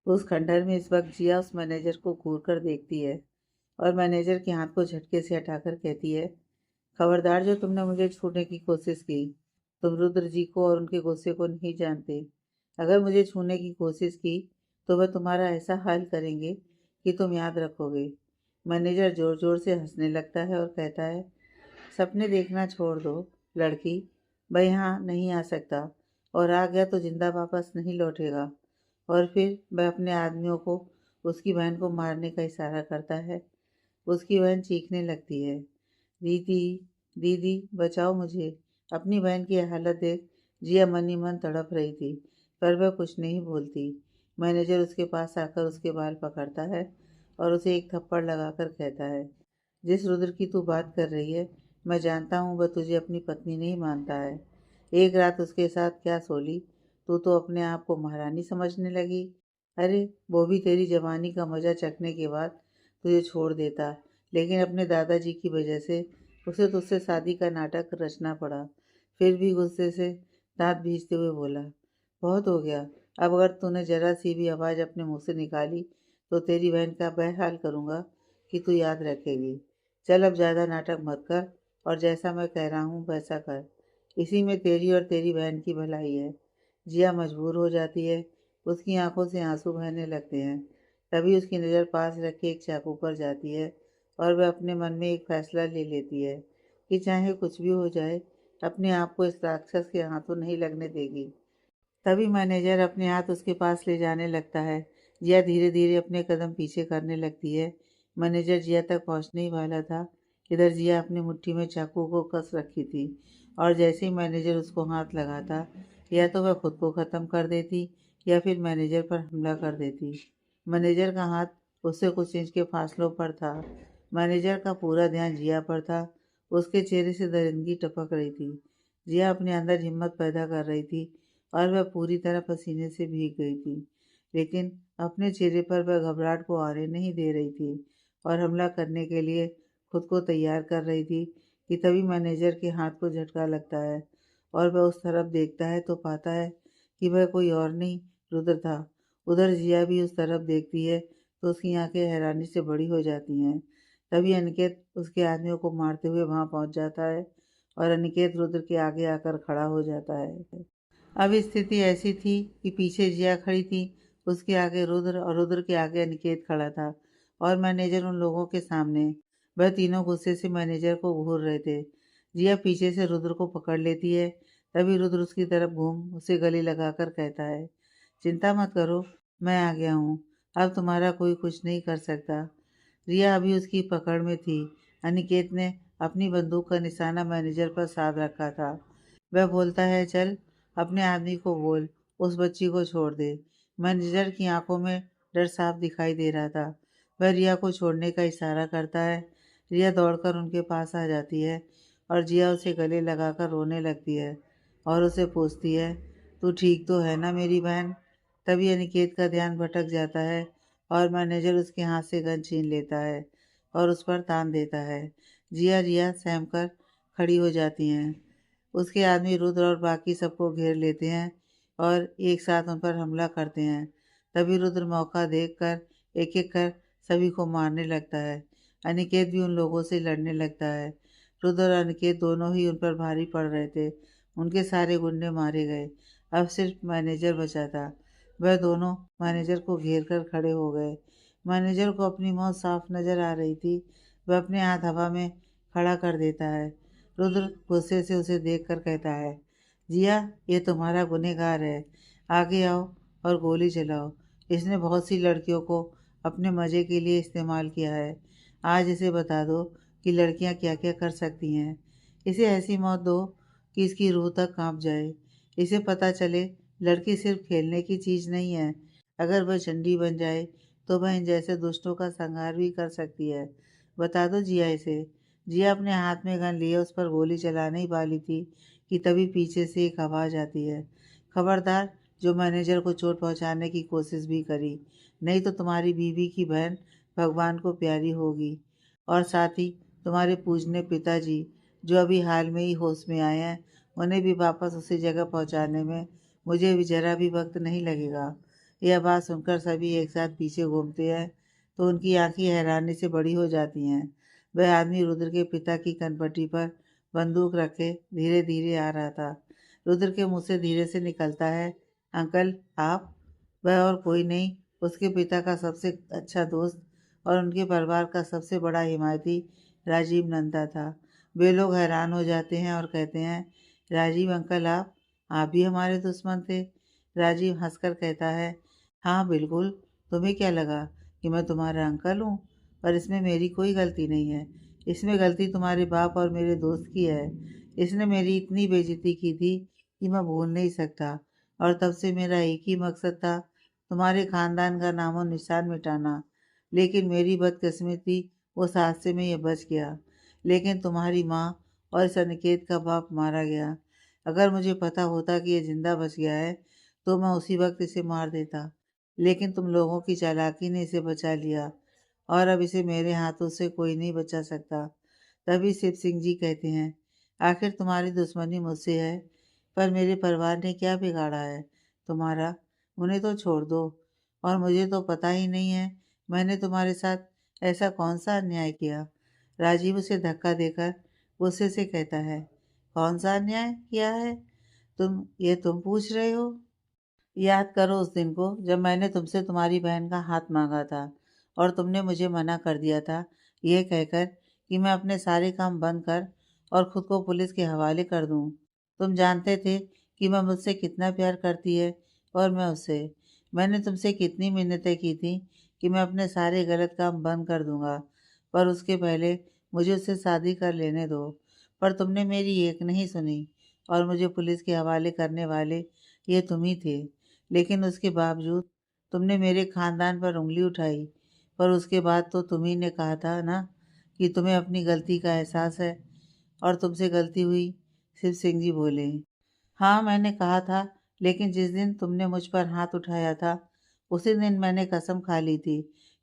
उस खंडहर में इस वक्त जिया उस मैनेजर को घूर कर देखती है और मैनेजर के हाथ को झटके से हटाकर कहती है, खबरदार जो तुमने मुझे छूने की कोशिश की। तुम रुद्र जी को और उनके गुस्से को नहीं जानते। अगर मुझे छूने की कोशिश की तो वह तुम्हारा ऐसा हाल करेंगे कि तुम याद रखोगे। मैनेजर जोर जोर से हंसने लगता है और कहता है, सपने देखना छोड़ दो लड़की। वह यहाँ नहीं आ सकता और आ गया तो जिंदा वापस नहीं लौटेगा। और फिर वह अपने आदमियों को उसकी बहन को मारने का इशारा करता है। उसकी बहन चीखने लगती है, दीदी दीदी बचाओ मुझे। अपनी बहन की हालत देख जिया मन ही मन तड़प रही थी, पर वह कुछ नहीं बोलती। मैनेजर उसके पास आकर उसके बाल पकड़ता है और उसे एक थप्पड़ लगाकर कहता है, जिस रुद्र की तू बात कर रही है, मैं जानता हूँ वह तुझे अपनी पत्नी नहीं मानता है। एक रात उसके साथ क्या सोली, तू तो अपने आप को महारानी समझने लगी। अरे वो भी तेरी जवानी का मजा चखने के बाद तुझे छोड़ देता, लेकिन अपने दादाजी की वजह से उसे तुझसे शादी का नाटक रचना पड़ा। फिर भी गुस्से से दांत भींचते हुए बोला, बहुत हो गया। अब अगर तूने जरा सी भी आवाज़ अपने मुंह से निकाली तो तेरी बहन का बहरहाल करूँगा कि तू याद रखेगी। चल अब ज़्यादा नाटक मत कर और जैसा मैं कह रहा हूँ वैसा कर। इसी में तेरी और तेरी बहन की भलाई है। जिया मजबूर हो जाती है। उसकी आंखों से आंसू बहने लगते हैं। तभी उसकी नज़र पास रखे एक चाकू पर जाती है और वह अपने मन में एक फैसला ले लेती है कि चाहे कुछ भी हो जाए, अपने आप को इस राक्षस के हाथों नहीं लगने देगी। तभी मैनेजर अपने हाथ उसके पास ले जाने लगता है। जिया धीरे धीरे अपने कदम पीछे करने लगती है। मैनेजर जिया तक पहुंचने ही वाला था। इधर जिया अपनी मुट्ठी में चाकू को कस रखी थी और जैसे ही मैनेजर उसको हाथ लगाता, या तो वह खुद को ख़त्म कर देती या फिर मैनेजर पर हमला कर देती। मैनेजर का हाथ उससे कुछ इंच के फासलों पर था। मैनेजर का पूरा ध्यान जिया पर था। उसके चेहरे से दरिंदगी टपक रही थी। जिया अपने अंदर हिम्मत पैदा कर रही थी और वह पूरी तरह पसीने से भीग गई थी, लेकिन अपने चेहरे पर वह घबराहट को आने नहीं दे रही थी और हमला करने के लिए खुद को तैयार कर रही थी कि तभी मैनेजर के हाथ को झटका लगता है और वह उस तरफ देखता है तो पाता है कि वह कोई और नहीं, रुद्र था। उधर जिया भी उस तरफ देखती है तो उसकी आंखें हैरानी से बड़ी हो जाती हैं। तभी अनिकेत उसके आदमियों को मारते हुए वहां पहुंच जाता है और अनिकेत रुद्र के आगे आकर खड़ा हो जाता है। अब स्थिति ऐसी थी कि पीछे जिया खड़ी थी, उसके आगे रुद्र और रुद्र के आगे अनिकेत खड़ा था और मैनेजर उन लोगों के सामने। वह तीनों गुस्से से मैनेजर को घूर रहे थे। जिया पीछे से रुद्र को पकड़ लेती है। तभी रुद्र उसकी तरफ घूम उसे गले लगाकर कहता है, चिंता मत करो, मैं आ गया हूँ। अब तुम्हारा कोई कुछ नहीं कर सकता। रिया अभी उसकी पकड़ में थी। अनिकेत ने अपनी बंदूक का निशाना मैनेजर पर साध रखा था। वह बोलता है, चल अपने आदमी को बोल, उस बच्ची को छोड़ दे। मैनेजर की आंखों में डर साफ दिखाई दे रहा था। वह रिया को छोड़ने का इशारा करता है। रिया दौड़कर उनके पास आ जाती है और जिया उसे गले लगाकर रोने लगती है और उसे पूछती है, तू ठीक तो है ना मेरी बहन। तभी अनिकेत का ध्यान भटक जाता है और मैनेजर उसके हाथ से गन छीन लेता है और उस पर तान देता है। जिया रिया सहम कर खड़ी हो जाती हैं। उसके आदमी रुद्र और बाकी सबको घेर लेते हैं और एक साथ उन पर हमला करते हैं। तभी रुद्र मौका देखकर एक एक कर सभी को मारने लगता है। अनिकेत भी उन लोगों से लड़ने लगता है। रुद्र और अनिकेत दोनों ही उन पर भारी पड़ रहे थे। उनके सारे गुंडे मारे गए। अब सिर्फ मैनेजर बचा था। वह दोनों मैनेजर को घेर कर खड़े हो गए। मैनेजर को अपनी मौत साफ नजर आ रही थी। वह अपने हाथ हवा में खड़ा कर देता है। रुद्र गुस्से से उसे देखकर कहता है, जिया ये तुम्हारा गुनहगार है, आगे आओ और गोली चलाओ। इसने बहुत सी लड़कियों को अपने मज़े के लिए इस्तेमाल किया है। आज इसे बता दो कि लड़कियां क्या क्या कर सकती हैं। इसे ऐसी मौत दो कि इसकी रूह तक कांप जाए। इसे पता चले लड़की सिर्फ खेलने की चीज़ नहीं है। अगर वह चंडी बन जाए तो वह इन जैसे दुष्टों का संहार भी कर सकती है। बता दो जिया इसे। जिया अपने हाथ में गन लिए उस पर गोली चलाने ही वाली थी कि तभी पीछे से एक आवाज़ आती है, खबरदार जो मैनेजर को चोट पहुंचाने की कोशिश भी करी, नहीं तो तुम्हारी बीवी की बहन भगवान को प्यारी होगी। और साथ ही तुम्हारे पूजने पिताजी जो अभी हाल में ही होश में आए हैं, उन्हें भी वापस उसी जगह पहुंचाने में मुझे भी जरा भी वक्त नहीं लगेगा। यह बात सुनकर सभी एक साथ पीछे घूमते हैं तो उनकी आंखें हैरानी से बड़ी हो जाती हैं। वह आदमी रुद्र के पिता की कनपट्टी पर बंदूक रखे धीरे धीरे आ रहा था। रुद्र के मुंह से धीरे से निकलता है, अंकल आप? वह और कोई नहीं, उसके पिता का सबसे अच्छा दोस्त और उनके परिवार का सबसे बड़ा हिमायती राजीव नंदा था। वे लोग हैरान हो जाते हैं और कहते हैं, राजीव अंकल आप भी हमारे दुश्मन थे? राजीव हंसकर कहता है, हाँ बिल्कुल, तुम्हें क्या लगा कि मैं तुम्हारा अंकल हूँ? पर इसमें मेरी कोई गलती नहीं है। इसमें गलती तुम्हारे बाप और मेरे दोस्त की है। इसने मेरी इतनी बेइज्जती की थी कि मैं भूल नहीं सकता, और तब से मेरा एक ही मकसद था, तुम्हारे खानदान का नामो निशान मिटाना। लेकिन मेरी बदकिस्मती उस हादसे में ये बच गया। लेकिन तुम्हारी माँ और इस अनिकेत का बाप मारा गया। अगर मुझे पता होता कि ये जिंदा बच गया है तो मैं उसी वक्त इसे मार देता। लेकिन तुम लोगों की चालाकी ने इसे बचा लिया और अब इसे मेरे हाथों से कोई नहीं बचा सकता। तभी शिव सिंह जी कहते हैं, आखिर तुम्हारी दुश्मनी मुझसे है, पर मेरे परिवार ने क्या बिगाड़ा है तुम्हारा? उन्हें तो छोड़ दो। और मुझे तो पता ही नहीं है मैंने तुम्हारे साथ ऐसा कौन सा अन्याय किया। राजीव उसे धक्का देकर गुस्से से कहता है, कौन सा अन्याय किया है? तुम पूछ रहे हो? याद करो उस दिन को जब मैंने तुमसे तुम्हारी बहन का हाथ मांगा था और तुमने मुझे मना कर दिया था, यह कहकर कि मैं अपने सारे काम बंद कर और खुद को पुलिस के हवाले कर दूं। तुम जानते थे कि मैं मुझसे कितना प्यार करती है और मैं उससे। मैंने तुमसे कितनी मिन्नतें की थी कि मैं अपने सारे गलत काम बंद कर दूंगा, पर उसके पहले मुझे उससे शादी कर लेने दो। पर तुमने मेरी एक नहीं सुनी और मुझे पुलिस के हवाले करने वाले ये तुम ही थे। लेकिन उसके बावजूद तुमने मेरे खानदान पर उंगली उठाई। पर उसके बाद तो तुम ही ने कहा था ना कि तुम्हें अपनी गलती का एहसास है और तुमसे गलती हुई। शिव सिंह जी बोले, हाँ मैंने कहा था, लेकिन जिस दिन तुमने मुझ पर हाथ उठाया था उसी दिन मैंने कसम खा ली थी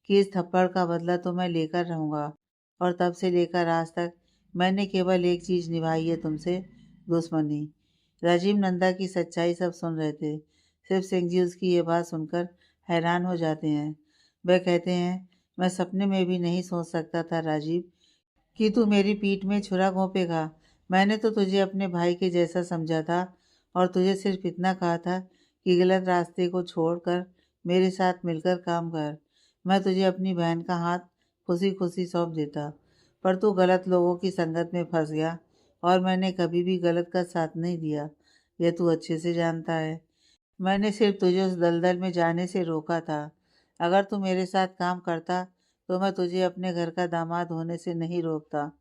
कि इस थप्पड़ का बदला तो मैं लेकर रहूँगा। और तब से लेकर आज तक मैंने केवल एक चीज़ निभाई है तुमसे, दुश्मनी। राजीव नंदा की सच्चाई सब सुन रहे थे। शिव सिंह जी उसकी ये बात सुनकर हैरान हो जाते हैं। वह कहते हैं, मैं सपने में भी नहीं सोच सकता था राजीव कि तू मेरी पीठ में छुरा घोंपेगा। मैंने तो तुझे अपने भाई के जैसा समझा था और तुझे सिर्फ इतना कहा था कि गलत रास्ते को छोड़कर मेरे साथ मिलकर काम कर। मैं तुझे अपनी बहन का हाथ खुशी खुशी सौंप देता, पर तू गलत लोगों की संगत में फंस गया और मैंने कभी भी गलत का साथ नहीं दिया। यह तू अच्छे से जानता है। मैंने सिर्फ तुझे उस दलदल में जाने से रोका था। अगर तू मेरे साथ काम करता तो मैं तुझे अपने घर का दामाद होने से नहीं रोकता,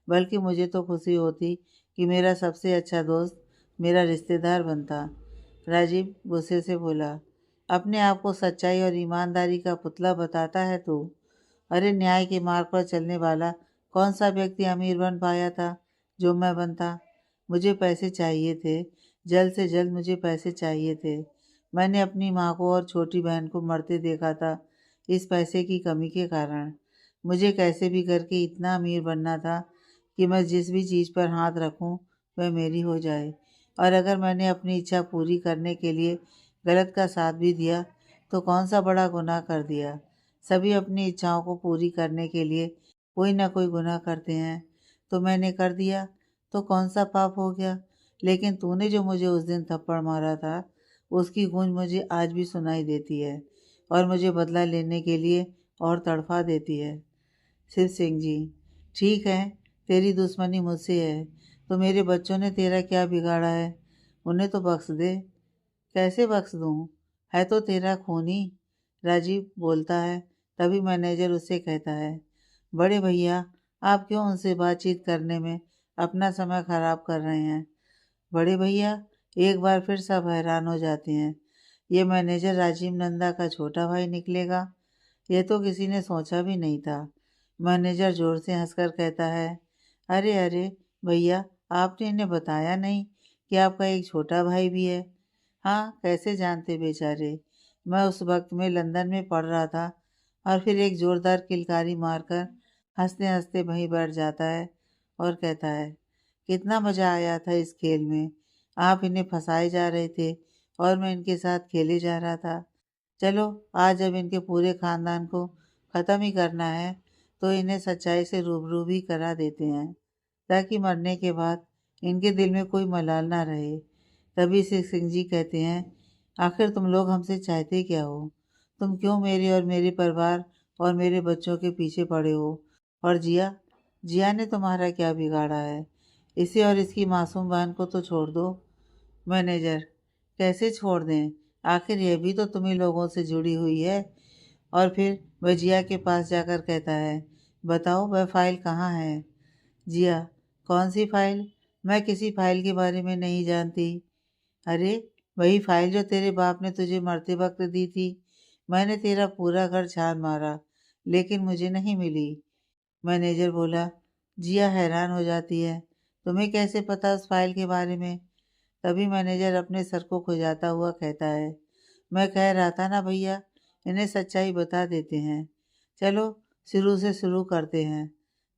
बल्कि मुझे तो खुशी होती कि मेरा सबसे अच्छा दोस्त मेरा रिश्तेदार बनता। राजीव गुस्से से बोला, अपने आप को सच्चाई और ईमानदारी का पुतला बताता है तू? अरे न्याय के मार्ग पर चलने वाला कौन सा व्यक्ति अमीर बन पाया था जो मैं बनता? मुझे पैसे चाहिए थे, जल्द से जल्द मुझे पैसे चाहिए थे। मैंने अपनी माँ को और छोटी बहन को मरते देखा था इस पैसे की कमी के कारण। मुझे कैसे भी करके इतना अमीर बनना था कि मैं जिस भी चीज़ पर हाथ रखूं वह मेरी हो जाए। और अगर मैंने अपनी इच्छा पूरी करने के लिए गलत का साथ भी दिया तो कौन सा बड़ा गुनाह कर दिया। सभी अपनी इच्छाओं को पूरी करने के लिए कोई ना कोई गुनाह करते हैं, तो मैंने कर दिया तो कौन सा पाप हो गया। लेकिन तूने जो मुझे उस दिन थप्पड़ मारा था उसकी गूंज मुझे आज भी सुनाई देती है और मुझे बदला लेने के लिए और तड़फा देती है। शिव सिंह जी, ठीक है, तेरी दुश्मनी मुझसे है, तो मेरे बच्चों ने तेरा क्या बिगाड़ा है? उन्हें तो बख्श दे। कैसे बख्श दूँ? है तो तेरा खून ही। राजीव बोलता है। तभी मैनेजर उससे कहता है, बड़े भैया आप क्यों उनसे बातचीत करने में अपना समय खराब कर रहे हैं? बड़े भैया, एक बार फिर सब हैरान हो जाते हैं। ये मैनेजर राजीव नंदा का छोटा भाई निकलेगा? यह तो किसी ने सोचा भी नहीं था। मैनेजर जोर से हंसकर कहता है, अरे अरे भैया, आपने इन्हें बताया नहीं कि आपका एक छोटा भाई भी है? हाँ, कैसे जानते बेचारे। मैं उस वक्त में लंदन में पढ़ रहा था। और फिर एक जोरदार किलकारी मारकर हंसते हंसते वहीं बैठ जाता है और कहता है, कितना मज़ा आया था इस खेल में। आप इन्हें फंसाए जा रहे थे और मैं इनके साथ खेले जा रहा था। चलो आज जब इनके पूरे खानदान को ख़त्म ही करना है तो इन्हें सच्चाई से रूबरू भी करा देते हैं, ताकि मरने के बाद इनके दिल में कोई मलाल ना रहे। तभी से सिंह जी कहते हैं, आखिर तुम लोग हमसे चाहते क्या हो? तुम क्यों मेरे और मेरे परिवार और मेरे बच्चों के पीछे पड़े हो? और जिया, जिया ने तुम्हारा क्या बिगाड़ा है? इसे और इसकी मासूम बहन को तो छोड़ दो। मैनेजर, कैसे छोड़ दें? आखिर यह भी तो तुम्ही लोगों से जुड़ी हुई है। और फिर वह जिया के पास जाकर कहता है, बताओ वह फाइल कहाँ है? जिया, कौन सी फाइल? मैं किसी फाइल के बारे में नहीं जानती। अरे, वही फाइल जो तेरे बाप ने तुझे मरते वक्त दी थी। मैंने तेरा पूरा घर छान मारा, लेकिन मुझे नहीं मिली। मैनेजर बोला। जिया हैरान हो जाती है, तुम्हें कैसे पता उस फाइल के बारे में? तभी मैनेजर अपने सर को खुजाता हुआ कहता है, मैं कह रहा था ना भैया, इन्हें सच्चाई बता देते हैं। चलो शुरू से शुरू करते हैं।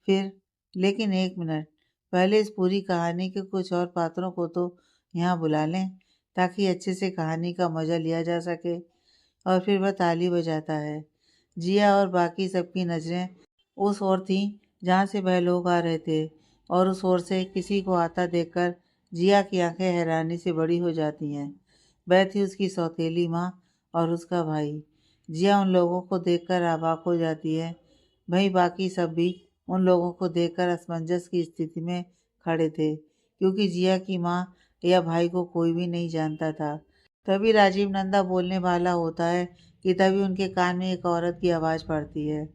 फिर, लेकिन एक मिनट, पहले इस पूरी कहानी के कुछ और पात्रों को तो यहाँ बुला लें, ताकि अच्छे से कहानी का मज़ा लिया जा सके। और फिर वह ताली बजाता है। जिया और बाकी सबकी नज़रें उस ओर थीं जहाँ से वह लोग आ रहे थे, और उस ओर से किसी को आता देखकर जिया की आंखें हैरानी से बड़ी हो जाती हैं। वह थी उसकी सौतेली माँ और उसका भाई। जिया उन लोगों को देखकर अवाक हो जाती है। वहीं बाकी सब भी उन लोगों को देखकर असमंजस की स्थिति में खड़े थे, क्योंकि जिया की माँ या भाई को कोई भी नहीं जानता था। तभी राजीव नंदा बोलने वाला होता है कि तभी उनके कान में एक औरत की आवाज़ पड़ती है,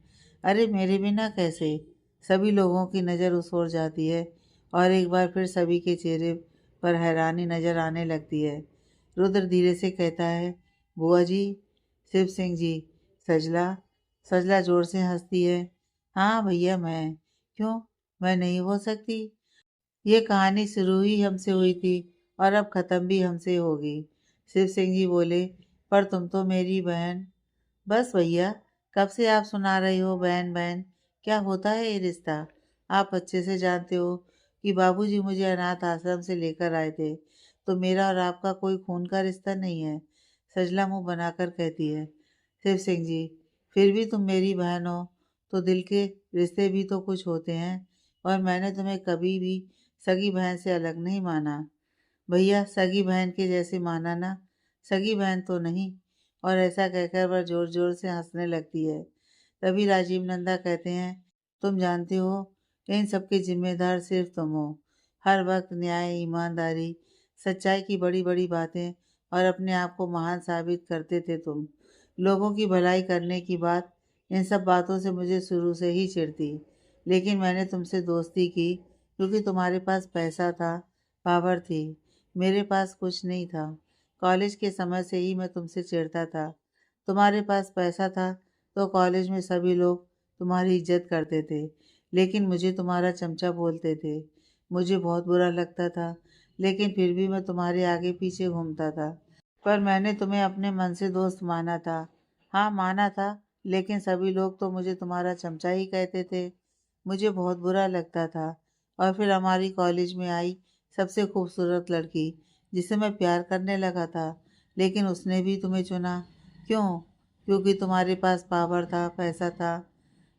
अरे मेरे बिना कैसे? सभी लोगों की नज़र उस ओर जाती है और एक बार फिर सभी के चेहरे पर हैरानी नज़र आने लगती है। रुद्र धीरे से कहता है, बुआ जी, शिव सिंह जी। सजला, सजला ज़ोर से हंसती है, हाँ भैया मैं। क्यों, मैं नहीं हो सकती? ये कहानी शुरू ही हमसे हुई थी और अब ख़त्म भी हमसे होगी। शिव सिंह जी बोले, पर तुम तो मेरी बहन। बस भैया, कब से आप सुना रही हो बहन बहन? क्या होता है ये रिश्ता? आप अच्छे से जानते हो कि बाबूजी मुझे अनाथ आश्रम से लेकर आए थे, तो मेरा और आपका कोई खून का रिश्ता नहीं है। सजला मुंह बनाकर कहती है। शिव सिंह जी, फिर भी तुम मेरी बहन हो, तो दिल के रिश्ते भी तो कुछ होते हैं, और मैंने तुम्हें कभी भी सगी बहन से अलग नहीं माना। भैया, सगी बहन के जैसे माना ना, सगी बहन तो नहीं। और ऐसा कहकर वह जोर जोर से हंसने लगती है। तभी राजीव नंदा कहते हैं, तुम जानते हो, इन सब के जिम्मेदार सिर्फ तुम हो। हर वक्त न्याय, ईमानदारी, सच्चाई की बड़ी बड़ी बातें और अपने आप को महान साबित करते थे तुम। लोगों की भलाई करने की बात, इन सब बातों से मुझे शुरू से ही चिढ़ थी। लेकिन मैंने तुमसे दोस्ती की क्योंकि तुम्हारे पास पैसा था, पावर थी। मेरे पास कुछ नहीं था। कॉलेज के समय से ही मैं तुमसे चिढ़ता था। तुम्हारे पास पैसा था तो कॉलेज में सभी लोग तुम्हारी इज्जत करते थे, लेकिन मुझे तुम्हारा चमचा बोलते थे। मुझे बहुत बुरा लगता था, लेकिन फिर भी मैं तुम्हारे आगे पीछे घूमता था। पर मैंने तुम्हें अपने मन से दोस्त माना था। हाँ, माना था, लेकिन सभी लोग तो मुझे तुम्हारा चमचा ही कहते थे। मुझे बहुत बुरा लगता था। और फिर हमारी कॉलेज में आई सबसे खूबसूरत लड़की, जिसे मैं प्यार करने लगा था, लेकिन उसने भी तुम्हें चुना। क्यों? क्योंकि तुम्हारे पास पावर था, पैसा था।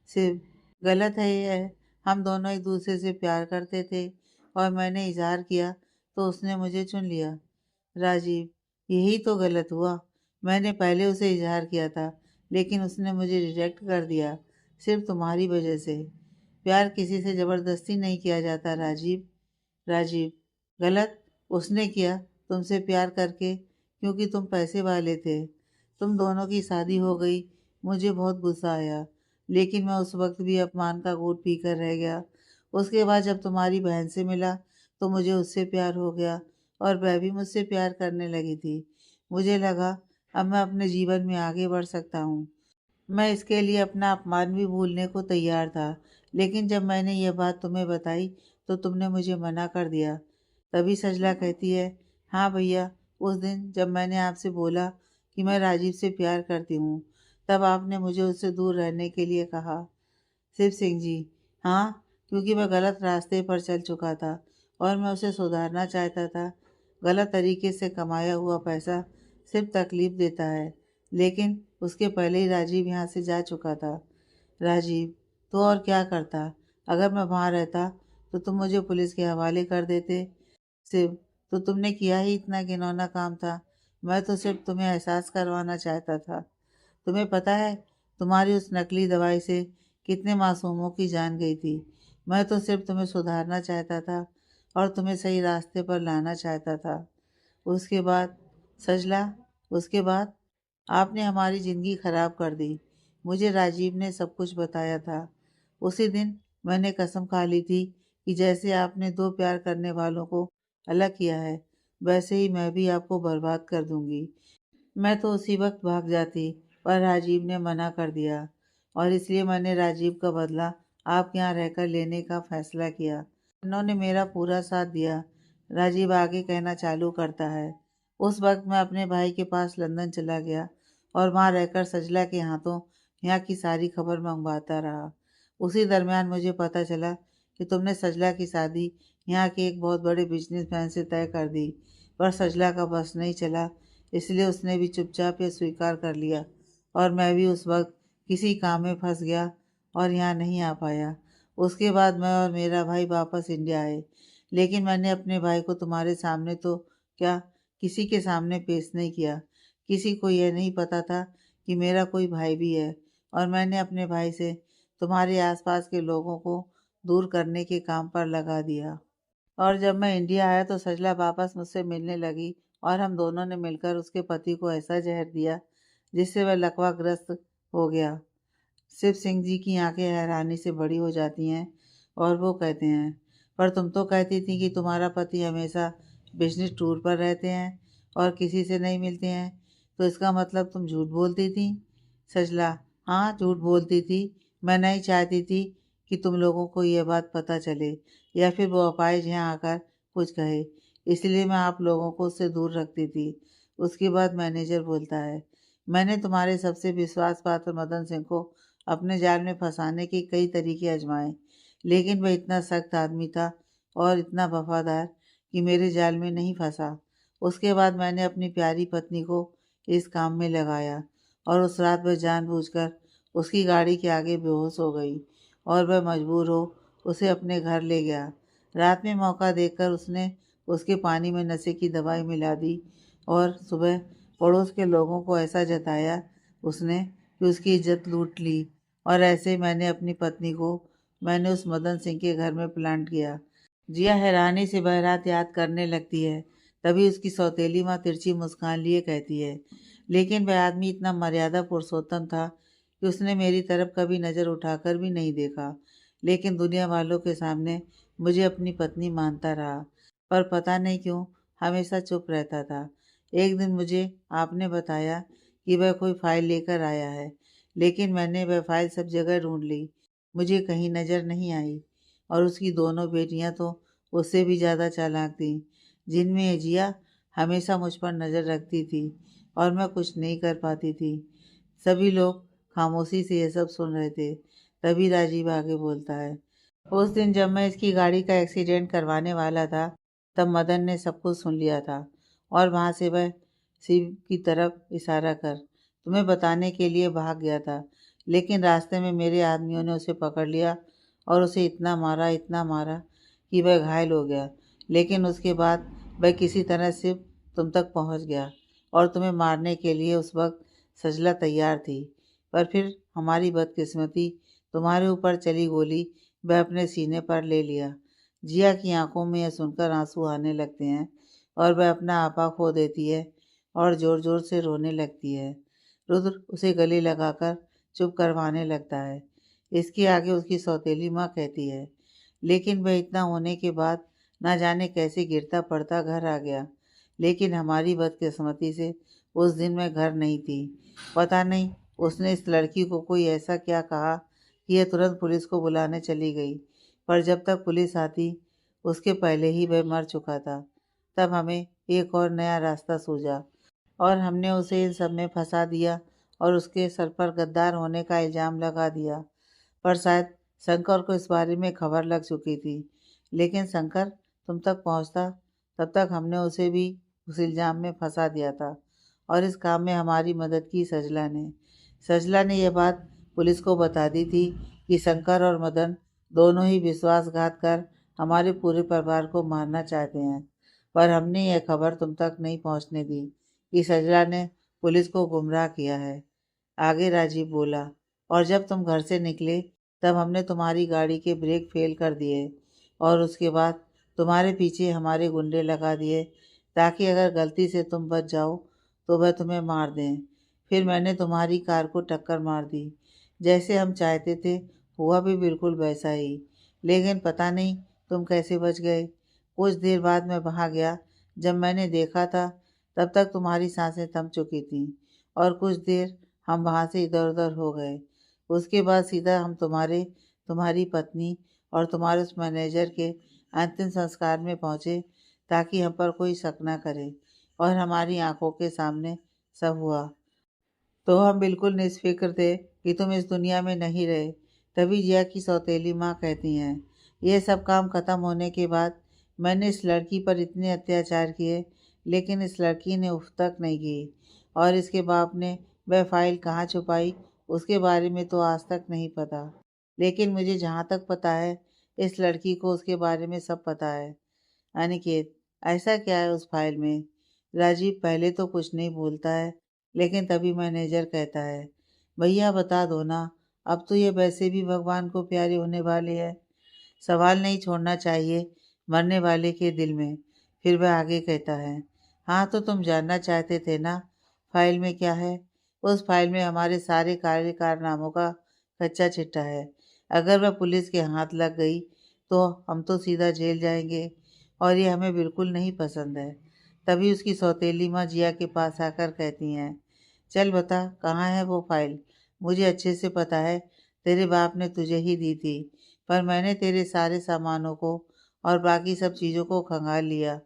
सिर्फ गलत है ये। हम दोनों एक दूसरे से प्यार करते थे, और मैंने इजहार किया तो उसने मुझे चुन लिया। राजीव, यही तो गलत हुआ। मैंने पहले उसे इजहार किया था, लेकिन उसने मुझे रिजेक्ट कर दिया, सिर्फ तुम्हारी वजह से। प्यार किसी से ज़बरदस्ती नहीं किया जाता राजीव। राजीव, गलत उसने किया, तुमसे प्यार करके, क्योंकि तुम पैसे वाले थे। तुम दोनों की शादी हो गई, मुझे बहुत गुस्सा आया, लेकिन मैं उस वक्त भी अपमान का घूंट पीकर रह गया। उसके बाद जब तुम्हारी बहन से मिला तो मुझे उससे प्यार हो गया, और वह भी मुझसे प्यार करने लगी थी। मुझे लगा अब मैं अपने जीवन में आगे बढ़ सकता हूँ। मैं इसके लिए अपना अपमान भी भूलने को तैयार था, लेकिन जब मैंने यह बात तुम्हें बताई तो तुमने मुझे मना कर दिया। तभी सजला कहती है, हाँ भैया, उस दिन जब मैंने आपसे बोला कि मैं राजीव से प्यार करती हूँ, तब आपने मुझे उससे दूर रहने के लिए कहा। शिव सिंह जी, हाँ, क्योंकि मैं गलत रास्ते पर चल चुका था और मैं उसे सुधारना चाहता था। गलत तरीके से कमाया हुआ पैसा सिर्फ तकलीफ देता है, लेकिन उसके पहले ही राजीव यहाँ से जा चुका था। राजीव, तो और क्या करता? अगर मैं वहाँ रहता तो तुम मुझे पुलिस के हवाले कर देते। सिर्फ तो तुमने किया ही इतना घिनौना काम था। मैं तो सिर्फ तुम्हें एहसास करवाना चाहता था। तुम्हें पता है तुम्हारी उस नकली दवाई से कितने मासूमों की जान गई थी। मैं तो सिर्फ तुम्हें सुधारना चाहता था और तुम्हें सही रास्ते पर लाना चाहता था। उसके बाद सजला, उसके बाद आपने हमारी ज़िंदगी ख़राब कर दी। मुझे राजीव ने सब कुछ बताया था। उसी दिन मैंने कसम खा ली थी कि जैसे आपने दो प्यार करने वालों को अलग किया है, वैसे ही मैं भी आपको बर्बाद कर दूंगी। मैं तो उसी वक्त भाग जाती, पर राजीव ने मना कर दिया और इसलिए मैंने राजीव का बदला आपके यहाँ रहकर लेने का फैसला किया। उन्होंने मेरा पूरा साथ दिया। राजीव आगे कहना चालू करता है। उस वक्त मैं अपने भाई के पास लंदन चला गया और वहाँ रहकर सजला के हाथों यहाँ की सारी खबर मंगवाता रहा। उसी दरमियान मुझे पता चला कि तुमने सजला की शादी यहाँ के एक बहुत बड़े बिजनेसमैन से तय कर दी, पर सजला का बस नहीं चला, इसलिए उसने भी चुपचाप ये स्वीकार कर लिया और मैं भी उस वक्त किसी काम में फंस गया और यहाँ नहीं आ पाया। उसके बाद मैं और मेरा भाई वापस इंडिया आए, लेकिन मैंने अपने भाई को तुम्हारे सामने तो क्या, किसी के सामने पेश नहीं किया। किसी को यह नहीं पता था कि मेरा कोई भाई भी है और मैंने अपने भाई से तुम्हारे आसपास के लोगों को दूर करने के काम पर लगा दिया। और जब मैं इंडिया आया तो सजला वापस मुझसे मिलने लगी और हम दोनों ने मिलकर उसके पति को ऐसा जहर दिया जिससे वह लकवाग्रस्त हो गया। शिव सिंह जी की आंखें हैरानी से बड़ी हो जाती हैं और वो कहते हैं, पर तुम तो कहती थी कि तुम्हारा पति हमेशा बिजनेस टूर पर रहते हैं और किसी से नहीं मिलते हैं, तो इसका मतलब तुम झूठ बोलती थी। सजला, हाँ झूठ बोलती थी। मैं नहीं चाहती थी कि तुम लोगों को यह बात पता चले या फिर वो अपाहिज यहाँ आकर कुछ कहे, इसलिए मैं आप लोगों को उससे दूर रखती थी। उसके बाद मैनेजर बोलता है, मैंने तुम्हारे सबसे विश्वास पात्र मदन सिंह को अपने जाल में फंसाने के कई तरीके आजमाए, लेकिन वह इतना सख्त आदमी था और इतना वफादार कि मेरे जाल में नहीं फंसा। उसके बाद मैंने अपनी प्यारी पत्नी को इस काम में लगाया और उस रात वह जानबूझकर उसकी गाड़ी के आगे बेहोश हो गई और वह मजबूर हो उसे अपने घर ले गया। रात में मौका देखकर उसने उसके पानी में नशे की दवाई मिला दी और सुबह पड़ोस के लोगों को ऐसा जताया उसने कि उसकी इज्जत लूट ली। और ऐसे मैंने अपनी पत्नी को मैंने उस मदन सिंह के घर में प्लांट किया। जिया हैरानी से वह रात याद करने लगती है। तभी उसकी सौतेली माँ तिरछी मुस्कान लिए कहती है, लेकिन वह आदमी इतना मर्यादा पुरुषोत्तम था कि उसने मेरी तरफ कभी नज़र उठाकर भी नहीं देखा, लेकिन दुनिया वालों के सामने मुझे अपनी पत्नी मानता रहा, पर पता नहीं क्यों हमेशा चुप रहता था। एक दिन मुझे आपने बताया कि वह कोई फाइल लेकर आया है, लेकिन मैंने वह फाइल सब जगह ढूंढ ली, मुझे कहीं नज़र नहीं आई। और उसकी दोनों बेटियां तो उससे भी ज़्यादा चालाक थीं, जिनमें जिया हमेशा मुझ पर नज़र रखती थी और मैं कुछ नहीं कर पाती थी। सभी लोग खामोशी से ये सब सुन रहे थे। तभी राजीव आगे बोलता है, उस दिन जब मैं इसकी गाड़ी का एक्सीडेंट करवाने वाला था, तब मदन ने सब कुछ सुन लिया था और वहाँ से वह शिव की तरफ इशारा कर तुम्हें बताने के लिए भाग गया था, लेकिन रास्ते में मेरे आदमियों ने उसे पकड़ लिया और उसे इतना मारा कि वह घायल हो गया। लेकिन उसके बाद वह किसी तरह शिव तुम तक पहुँच गया और तुम्हें मारने के लिए उस वक्त सजला तैयार थी, पर फिर हमारी बदकिस्मती, तुम्हारे ऊपर चली गोली वह अपने सीने पर ले लिया। जिया की आंखों में यह सुनकर आंसू आने लगते हैं और वह अपना आपा खो देती है और ज़ोर ज़ोर से रोने लगती है। रुद्र उसे गले लगाकर चुप करवाने लगता है। इसके आगे उसकी सौतेली माँ कहती है, लेकिन वह इतना होने के बाद ना जाने कैसे गिरता पड़ता घर आ गया, लेकिन हमारी बदकिस्मती से उस दिन मैं घर नहीं थी। पता नहीं उसने इस लड़की को कोई ऐसा क्या कहा कि यह तुरंत पुलिस को बुलाने चली गई, पर जब तक पुलिस आती उसके पहले ही वह मर चुका था। तब हमें एक और नया रास्ता सूझा और हमने उसे इन सब में फंसा दिया और उसके सर पर गद्दार होने का इल्ज़ाम लगा दिया। पर शायद शंकर को इस बारे में खबर लग चुकी थी, लेकिन शंकर तुम तक पहुंचता तब तक हमने उसे भी उस इल्ज़ाम में फंसा दिया था और इस काम में हमारी मदद की सजला ने यह बात पुलिस को बता दी थी कि शंकर और मदन दोनों ही विश्वासघात कर हमारे पूरे परिवार को मारना चाहते हैं, पर हमने यह खबर तुम तक नहीं पहुंचने दी कि सजला ने पुलिस को गुमराह किया है। आगे राजीव बोला, और जब तुम घर से निकले तब हमने तुम्हारी गाड़ी के ब्रेक फेल कर दिए और उसके बाद तुम्हारे पीछे हमारे गुंडे लगा दिए ताकि अगर गलती से तुम बच जाओ तो वह तुम्हें मार दें। फिर मैंने तुम्हारी कार को टक्कर मार दी। जैसे हम चाहते थे हुआ भी बिल्कुल वैसा ही, लेकिन पता नहीं तुम कैसे बच गए। कुछ देर बाद मैं वहाँ गया। जब मैंने देखा था तब तक तुम्हारी सांसें थम चुकी थीं और कुछ देर हम वहाँ से इधर उधर हो गए। उसके बाद सीधा हम तुम्हारी पत्नी और तुम्हारे उस मैनेजर के अंतिम संस्कार में पहुँचे ताकि हम पर कोई शक न करे, और हमारी आंखों के सामने सब हुआ तो हम बिल्कुल निश्फिक्र थे कि तुम इस दुनिया में नहीं रहे। तभी जिया की सौतेली माँ कहती हैं, यह सब काम खत्म होने के बाद मैंने इस लड़की पर इतने अत्याचार किए, लेकिन इस लड़की ने उफ तक नहीं की, और इसके बाप ने वह फाइल कहाँ छुपाई उसके बारे में तो आज तक नहीं पता। लेकिन मुझे जहाँ तक पता है इस लड़की को उसके बारे में सब पता है। अनिकेत, ऐसा क्या है उस फाइल में? राजीव पहले तो कुछ नहीं बोलता है, लेकिन तभी मैनेजर कहता है, भैया बता दो ना, अब तो ये वैसे भी भगवान को प्यारे होने वाले है। सवाल नहीं छोड़ना चाहिए मरने वाले के दिल में। फिर वह आगे कहता है, हाँ तो तुम जानना चाहते थे ना फाइल में क्या है? उस फाइल में हमारे सारे कार्य कारनामों का कच्चा चिट्ठा है। अगर वह पुलिस के हाथ लग गई तो हम तो सीधा जेल जाएंगे, और ये हमें बिल्कुल नहीं पसंद है। तभी उसकी सौतेली माँ जिया के पास आकर कहती हैं, चल बता कहाँ है वो फाइल? मुझे अच्छे से पता है तेरे बाप ने तुझे ही दी थी, पर मैंने तेरे सारे सामानों को और बाकी सब चीज़ों को खंगाल लिया,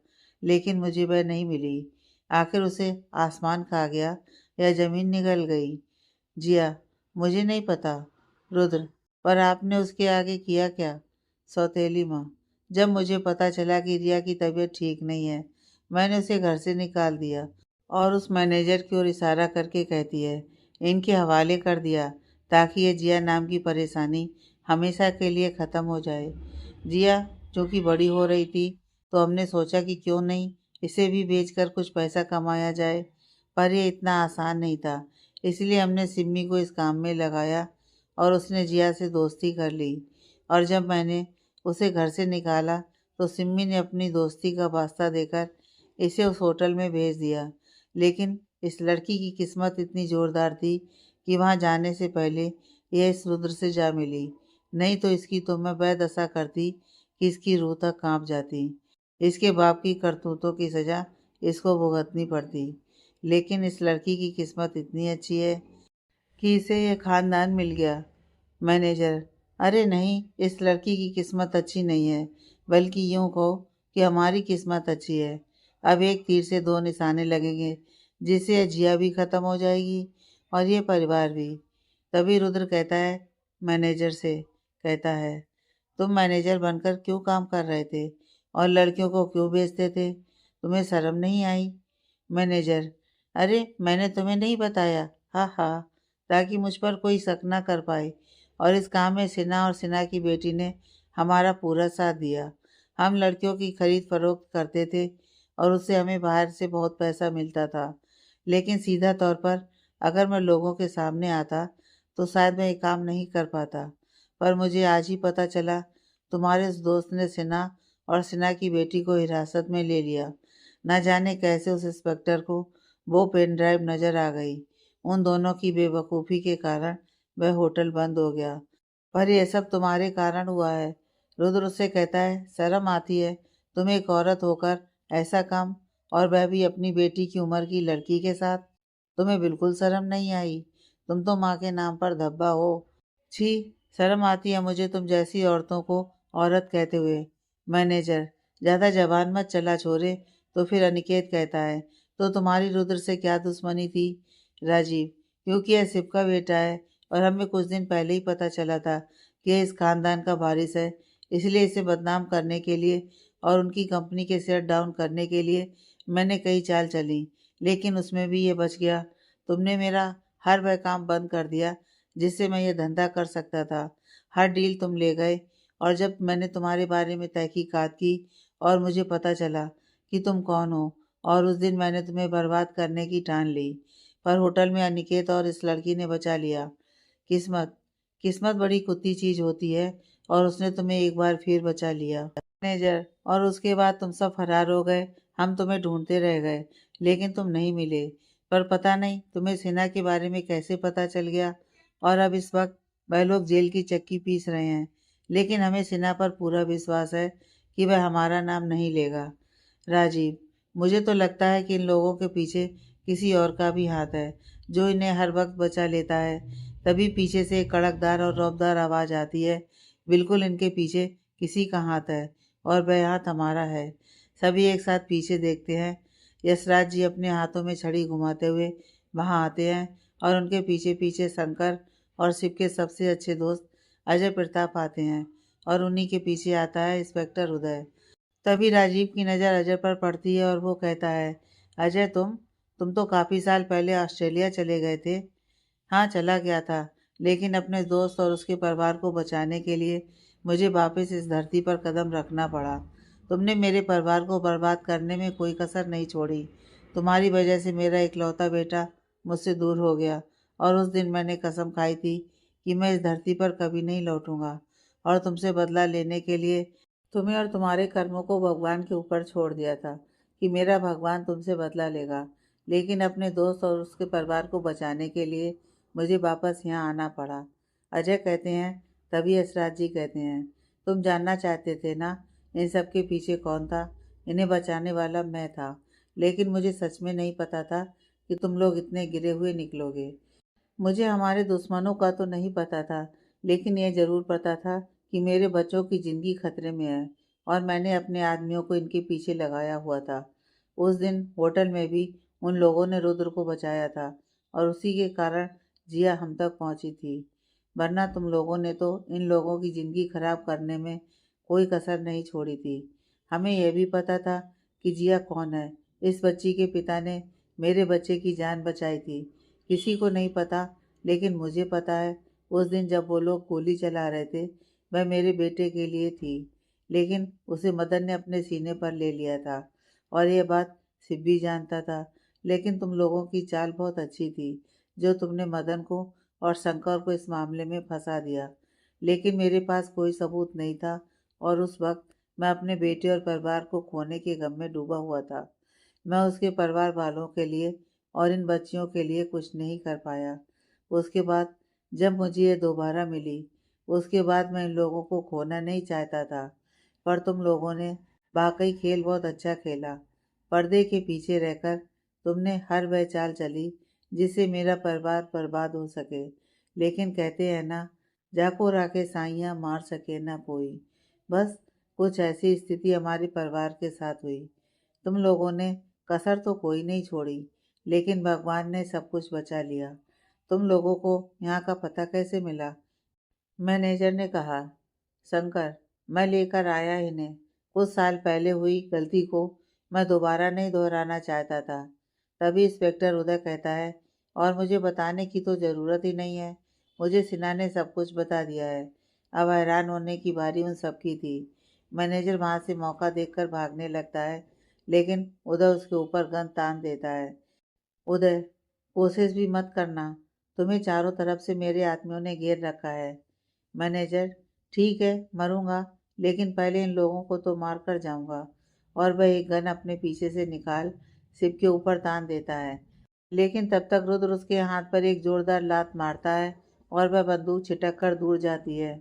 लेकिन मुझे वह नहीं मिली। आखिर उसे आसमान खा गया या ज़मीन निगल गई? जिया, मुझे नहीं पता रुद्र, पर आपने उसके आगे किया क्या? सौतेली माँ, जब मुझे पता चला कि रिया की तबीयत ठीक नहीं है, मैंने उसे घर से निकाल दिया और उस मैनेजर की ओर इशारा करके कहती है, इनके हवाले कर दिया ताकि ये जिया नाम की परेशानी हमेशा के लिए ख़त्म हो जाए। जिया चूँकि बड़ी हो रही थी तो हमने सोचा कि क्यों नहीं इसे भी बेचकर कुछ पैसा कमाया जाए, पर यह इतना आसान नहीं था। इसलिए हमने सिम्मी को इस काम में लगाया और उसने जिया से दोस्ती कर ली, और जब मैंने उसे घर से निकाला तो सिम्मी ने अपनी दोस्ती का वास्ता देकर इसे उस होटल में भेज दिया। लेकिन इस लड़की की किस्मत इतनी ज़ोरदार थी कि वहाँ जाने से पहले यह इस रुद्र से जा मिली, नहीं तो इसकी तो मैं वह दशा करती कि इसकी रूह तक कांप जाती। इसके बाप की करतूतों की सज़ा इसको भुगतनी पड़ती। लेकिन इस लड़की की किस्मत इतनी अच्छी है कि इसे यह खानदान मिल गया। मैनेजर, अरे नहीं, इस लड़की की किस्मत अच्छी नहीं है, बल्कि यूँ कहो कि हमारी किस्मत अच्छी है। अब एक तीर से दो निशाने लगेंगे, जिससे यह जिया भी ख़त्म हो जाएगी और ये परिवार भी। तभी रुद्र कहता है, मैनेजर से कहता है, तुम मैनेजर बनकर क्यों काम कर रहे थे और लड़कियों को क्यों बेचते थे? तुम्हें शर्म नहीं आई? मैनेजर, अरे मैंने तुम्हें नहीं बताया, हाँ हाँ, ताकि मुझ पर कोई शक ना कर पाए। और इस काम में सिन्हा और सिन्हा की बेटी ने हमारा पूरा साथ दिया। हम लड़कियों की खरीद फरोख्त करते थे और उससे हमें बाहर से बहुत पैसा मिलता था, लेकिन सीधा तौर पर अगर मैं लोगों के सामने आता तो शायद मैं ये काम नहीं कर पाता। पर मुझे आज ही पता चला तुम्हारे उस दोस्त ने सिन्हा और सिन्हा की बेटी को हिरासत में ले लिया। न जाने कैसे उस इंस्पेक्टर को वो पेन ड्राइव नज़र आ गई। उन दोनों की बेवकूफ़ी के कारण वह होटल बंद हो गया, पर यह सब तुम्हारे कारण हुआ है। रुद्र उससे कहता है, शर्म आती है तुम एक औरत होकर ऐसा काम, और वह भी अपनी बेटी की उम्र की लड़की के साथ। तुम्हें बिल्कुल शर्म नहीं आई? तुम तो माँ के नाम पर धब्बा हो। छी, शर्म आती है मुझे तुम जैसी औरतों को औरत कहते हुए। मैनेजर, ज़्यादा जबान मत चला छोरे। तो फिर अनिकेत कहता है, तो तुम्हारी रुद्र से क्या दुश्मनी थी? राजीव, क्योंकि यह शिव का बेटा है और हमें कुछ दिन पहले ही पता चला था कि यह इस खानदान का वारिस है, इसलिए इसे बदनाम करने के लिए और उनकी कंपनी के शेयर डाउन करने के लिए मैंने कई चाल चली, लेकिन उसमें भी ये बच गया। तुमने मेरा हर वह काम बंद कर दिया जिससे मैं ये धंधा कर सकता था। हर डील तुम ले गए, और जब मैंने तुम्हारे बारे में तहकीकात की और मुझे पता चला कि तुम कौन हो, और उस दिन मैंने तुम्हें बर्बाद करने की ठान ली। पर होटल में अनिकेत और इस लड़की ने बचा लिया। किस्मत किस्मत बड़ी कुत्ती चीज होती है, और उसने तुम्हें एक बार फिर बचा लिया मैनेजर। और उसके बाद तुम सब फरार हो गए। हम तुम्हें ढूंढते रह गए, लेकिन तुम नहीं मिले। पर पता नहीं तुम्हें सिन्हा के बारे में कैसे पता चल गया, और अब इस वक्त वह लोग जेल की चक्की पीस रहे हैं। लेकिन हमें सिन्हा पर पूरा विश्वास है कि वह हमारा नाम नहीं लेगा। राजीव, मुझे तो लगता है कि इन लोगों के पीछे किसी और का भी हाथ है, जो इन्हें हर वक्त बचा लेता है। तभी पीछे से एक कड़कदार और रौबदार आवाज़ आती है, बिल्कुल इनके पीछे किसी का हाथ है, और वह हाथ हमारा है। सभी एक साथ पीछे देखते हैं। यशराज जी अपने हाथों में छड़ी घुमाते हुए वहां आते हैं, और उनके पीछे पीछे शंकर और शिव के सबसे अच्छे दोस्त अजय प्रताप आते हैं, और उन्हीं के पीछे आता है इंस्पेक्टर उदय। तभी राजीव की नज़र अजय पर पड़ती है, और वो कहता है, अजय, तुम तो काफ़ी साल पहले ऑस्ट्रेलिया चले गए थे। हाँ, चला गया था, लेकिन अपने दोस्त और उसके परिवार को बचाने के लिए मुझे वापस इस धरती पर कदम रखना पड़ा। तुमने मेरे परिवार को बर्बाद करने में कोई कसर नहीं छोड़ी। तुम्हारी वजह से मेरा इकलौता बेटा मुझसे दूर हो गया, और उस दिन मैंने कसम खाई थी कि मैं इस धरती पर कभी नहीं लौटूंगा, और तुमसे बदला लेने के लिए तुम्हें और तुम्हारे कर्मों को भगवान के ऊपर छोड़ दिया था कि मेरा भगवान तुमसे बदला लेगा। लेकिन अपने दोस्त और उसके परिवार को बचाने के लिए मुझे वापस यहाँ आना पड़ा। अजय कहते हैं। तभी यशराज जी कहते हैं, तुम जानना चाहते थे ना इन सब के पीछे कौन था। इन्हें बचाने वाला मैं था, लेकिन मुझे सच में नहीं पता था कि तुम लोग इतने गिरे हुए निकलोगे। मुझे हमारे दुश्मनों का तो नहीं पता था, लेकिन यह ज़रूर पता था कि मेरे बच्चों की ज़िंदगी खतरे में है, और मैंने अपने आदमियों को इनके पीछे लगाया हुआ था। उस दिन होटल में भी उन लोगों ने रुद्र को बचाया था, और उसी के कारण जिया हम तक पहुंची थी। वरना तुम लोगों ने तो इन लोगों की ज़िंदगी खराब करने में कोई कसर नहीं छोड़ी थी। हमें यह भी पता था कि जिया कौन है। इस बच्ची के पिता ने मेरे बच्चे की जान बचाई थी। किसी को नहीं पता, लेकिन मुझे पता है। उस दिन जब वो लोग गोली चला रहे थे, वह मेरे बेटे के लिए थी, लेकिन उसे मदन ने अपने सीने पर ले लिया था, और यह बात शिव भी जानता था। लेकिन तुम लोगों की चाल बहुत अच्छी थी, जो तुमने मदन को और शंकर को इस मामले में फंसा दिया। लेकिन मेरे पास कोई सबूत नहीं था, और उस वक्त मैं अपने बेटे और परिवार को खोने के गम में डूबा हुआ था। मैं उसके परिवार वालों के लिए और इन बच्चियों के लिए कुछ नहीं कर पाया। उसके बाद जब मुझे ये दोबारा मिली, उसके बाद मैं इन लोगों को खोना नहीं चाहता था। पर तुम लोगों ने वाकई खेल बहुत अच्छा खेला। पर्दे के पीछे रहकर तुमने हर वह चाल चली जिससे मेरा परिवार बर्बाद हो सके। लेकिन कहते हैं ना, जाको राखे साइयाँ मार सके ना कोई। बस कुछ ऐसी स्थिति हमारे परिवार के साथ हुई। तुम लोगों ने कसर तो कोई नहीं छोड़ी, लेकिन भगवान ने सब कुछ बचा लिया। तुम लोगों को यहाँ का पता कैसे मिला? मैनेजर ने कहा, शंकर, मैं लेकर आया इन्हें। कुछ साल पहले हुई गलती को मैं दोबारा नहीं दोहराना चाहता था। तभी इंस्पेक्टर उदय कहता है, और मुझे बताने की तो ज़रूरत ही नहीं है। मुझे सिन्हा ने सब कुछ बता दिया है। अब हैरान होने की बारी उन सबकी थी। मैनेजर वहाँ से मौका देखकर भागने लगता है, लेकिन उदय उसके ऊपर गन तान देता है। उदय, कोशिश भी मत करना। तुम्हें चारों तरफ से मेरे आदमियों ने घेर रखा है। मैनेजर, ठीक है, मरूंगा, लेकिन पहले इन लोगों को तो मार कर जाऊंगा। और वह एक गन अपने पीछे से निकाल शिव के ऊपर तान देता है। लेकिन तब तक रुद्र उसके हाथ पर एक जोरदार लात मारता है, और वह बंदूक छिटक कर दूर जाती है।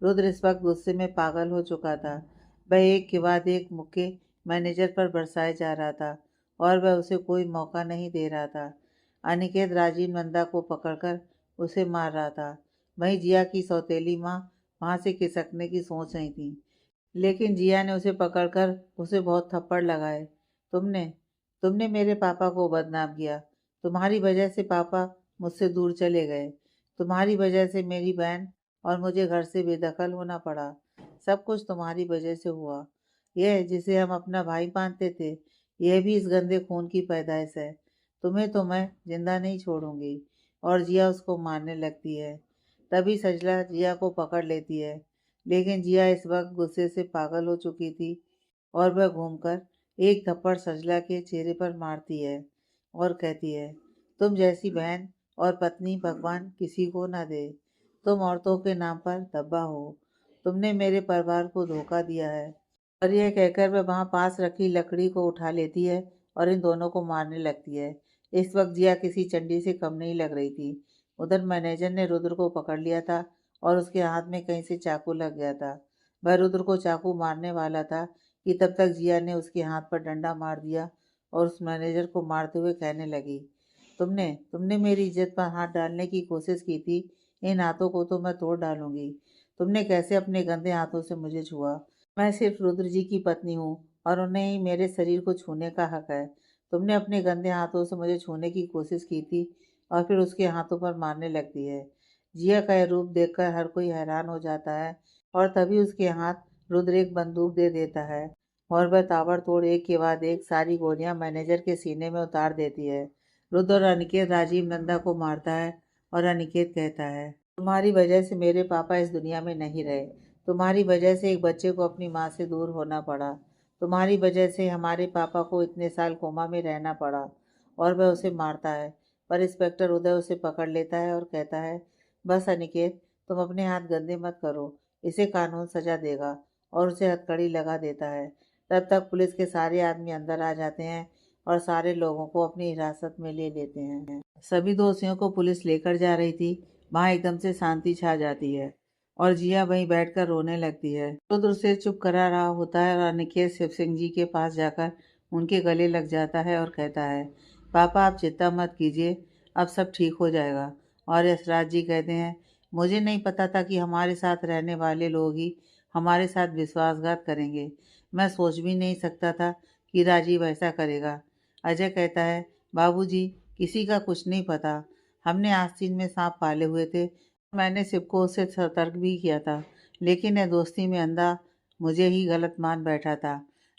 रुद्र इस वक्त गुस्से में पागल हो चुका था। वह एक के बाद एक मुक्के मैनेजर पर बरसाए जा रहा था, और वह उसे कोई मौका नहीं दे रहा था। अनिकेत राजीव नंदा को पकड़कर उसे मार रहा था। वहीं जिया की सौतेली माँ वहां से खिसकने की सोच रही थी, लेकिन जिया ने उसे पकड़कर उसे बहुत थप्पड़ लगाए। तुमने तुमने मेरे पापा को बदनाम किया। तुम्हारी वजह से पापा मुझसे दूर चले गए। तुम्हारी वजह से मेरी बहन और मुझे घर से बेदखल होना पड़ा। सब कुछ तुम्हारी वजह से हुआ। यह जिसे हम अपना भाई मानते थे, यह भी इस गंदे खून की पैदाइश है। तुम्हें तो मैं जिंदा नहीं छोड़ूंगी। और जिया उसको मारने लगती है। तभी सजला जिया को पकड़ लेती है, लेकिन जिया इस वक्त गुस्से से पागल हो चुकी थी और वह घूमकर एक थप्पड़ सजला के चेहरे पर मारती है और कहती है, तुम जैसी बहन और पत्नी भगवान किसी को ना दे। तुम औरतों के नाम पर दब्बा हो। तुमने मेरे परिवार को धोखा दिया है। और यह कहकर वह वहां पास रखी लकड़ी को उठा लेती है और इन दोनों को मारने लगती है। इस वक्त जिया किसी चंडी से कम नहीं लग रही थी। उधर मैनेजर ने रुद्र को पकड़ लिया था और उसके हाथ में कहीं से चाकू लग गया था। वह रुद्र को चाकू मारने वाला था कि तब तक जिया ने उसके हाथ पर डंडा मार दिया और उस मैनेजर को मारते हुए कहने लगी, तुमने तुमने मेरी इज्जत पर हाथ डालने की कोशिश की थी। इन हाथों को तो मैं तोड़ डालूंगी। तुमने कैसे अपने गंदे हाथों से मुझे छुआ? मैं सिर्फ रुद्र जी की पत्नी हूँ और उन्हें ही मेरे शरीर को छूने का हक है। तुमने अपने गंदे हाथों से मुझे छूने की कोशिश की थी और फिर उसके हाथों पर मारने लगती है। जिया का यह रूप देखकर हर कोई हैरान हो जाता है और तभी उसके हाथ रुद्र एक बंदूक दे देता है और वह ताबड़तोड़ एक के बाद एक सारी गोलियां मैनेजर के सीने में उतार देती है। रुद्र और अनिकेत राजीव नंदा को मारता है और अनिकेत कहता है, तुम्हारी वजह से मेरे पापा इस दुनिया में नहीं रहे। तुम्हारी वजह से एक बच्चे को अपनी माँ से दूर होना पड़ा। तुम्हारी वजह से हमारे पापा को इतने साल कोमा में रहना पड़ा। और वह उसे मारता है, पर इंस्पेक्टर उदय उसे पकड़ लेता है और कहता है, बस अनिकेत, तुम अपने हाथ गंदे मत करो, इसे कानून सजा देगा। और उसे हथकड़ी लगा देता है। तब तक पुलिस के सारे आदमी अंदर आ जाते हैं और सारे लोगों को अपनी हिरासत में ले लेते हैं। सभी दोषियों को पुलिस लेकर जा रही थी। वहां एकदम से शांति छा जाती है और जिया वहीं बैठकर रोने लगती है। रुद्र उसे चुप करा रहा होता है और अनिकेत शिव सिंह जी के पास जाकर उनके गले लग जाता है और कहता है, पापा आप चिंता मत कीजिए, अब सब ठीक हो जाएगा। और यशराज जी कहते हैं, मुझे नहीं पता था कि हमारे साथ रहने वाले लोग ही हमारे साथ विश्वासघात करेंगे। मैं सोच भी नहीं सकता था कि राजीव ऐसा करेगा। अजय कहता है, बाबूजी, किसी का कुछ नहीं पता। हमने आस्तीन में सांप पाले हुए थे। मैंने शिव को उससे सतर्क भी किया था, लेकिन यह दोस्ती में अंधा मुझे ही गलत मान बैठा था।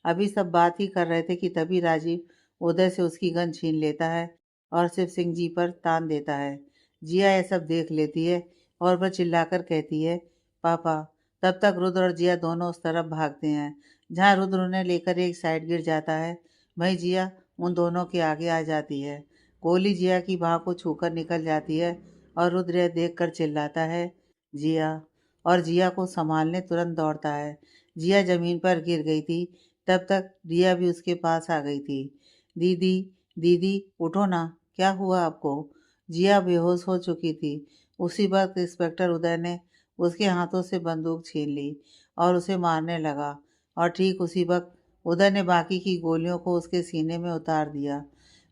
अभी सब बात ही कर रहे थे कि तभी राजीव उदय से उसकी गन छीन लेता है और शिव सिंह जी पर तान देता है। जिया यह सब देख लेती है और वह चिल्लाकर कहती है, पापा। तब तक रुद्र और जिया दोनों उस तरफ भागते हैं जहाँ रुद्र उन्हें लेकर एक साइड गिर जाता है। वहीं जिया उन दोनों के आगे आ जाती है। गोली जिया की बाह को छूकर निकल जाती है और रुद्र यह देख कर चिल्लाता है, जिया। और जिया को संभालने तुरंत दौड़ता है। जिया जमीन पर गिर गई थी। तब तक रिया भी उसके पास आ गई थी। दीदी, दीदी उठो ना, क्या हुआ आपको? जिया बेहोश हो चुकी थी। उसी वक्त इंस्पेक्टर उदय ने उसके हाथों से बंदूक छीन ली और उसे मारने लगा। और ठीक उसी वक्त उदय ने बाकी की गोलियों को उसके सीने में उतार दिया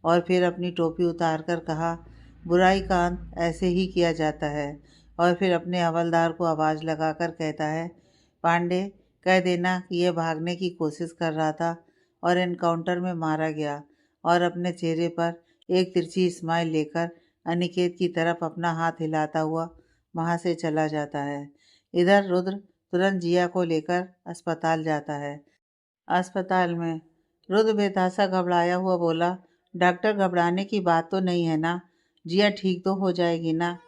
और फिर अपनी टोपी उतार कर कहा, बुराई का अंत ऐसे ही किया जाता है। और फिर अपने हवलदार को आवाज़ लगाकर कहता है, पांडे, कह देना कि यह भागने की कोशिश कर रहा था और एनकाउंटर में मारा गया। और अपने चेहरे पर एक तिरछी स्माइल लेकर अनिकेत की तरफ अपना हाथ हिलाता हुआ वहाँ से चला जाता है। इधर रुद्र तुरंत जिया को लेकर अस्पताल जाता है। अस्पताल में रुद्र बेतहासा घबराया हुआ बोला, डॉक्टर, घबराने की बात तो नहीं है ना? जिया ठीक तो हो जाएगी ना?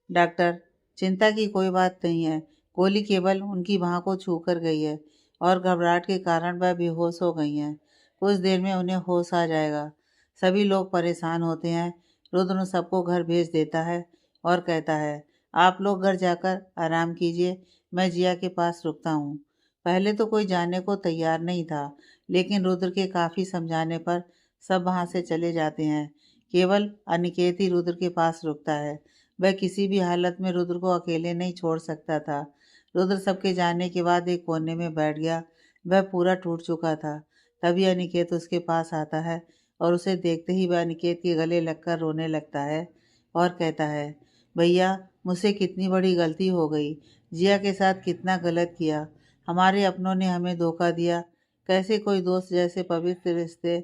डॉक्टर, चिंता की कोई बात नहीं है। गोली केवल उनकी बाह को छू कर गई है और घबराहट के कारण वह बेहोश हो गई हैं। कुछ देर में उन्हें होश आ जाएगा। सभी लोग परेशान होते हैं। रुद्र उन सबको घर भेज देता है और कहता है, आप लोग घर जाकर आराम कीजिए, मैं जिया के पास रुकता हूँ। पहले तो कोई जाने को तैयार नहीं था, लेकिन रुद्र के काफ़ी समझाने पर सब वहाँ से चले जाते हैं। केवल अनिकेत ही रुद्र के पास रुकता है। वह किसी भी हालत में रुद्र को अकेले नहीं छोड़ सकता था। रुद्र सबके जाने के बाद एक कोने में बैठ गया। वह पूरा टूट चुका था। तभी अनिकेत उसके पास आता है और उसे देखते ही वह अनिकेत के गले लगकर रोने लगता है और कहता है, भैया, मुझसे कितनी बड़ी गलती हो गई। जिया के साथ कितना गलत किया। हमारे अपनों ने हमें धोखा दिया। कैसे कोई दोस्त जैसे पवित्र रिश्ते,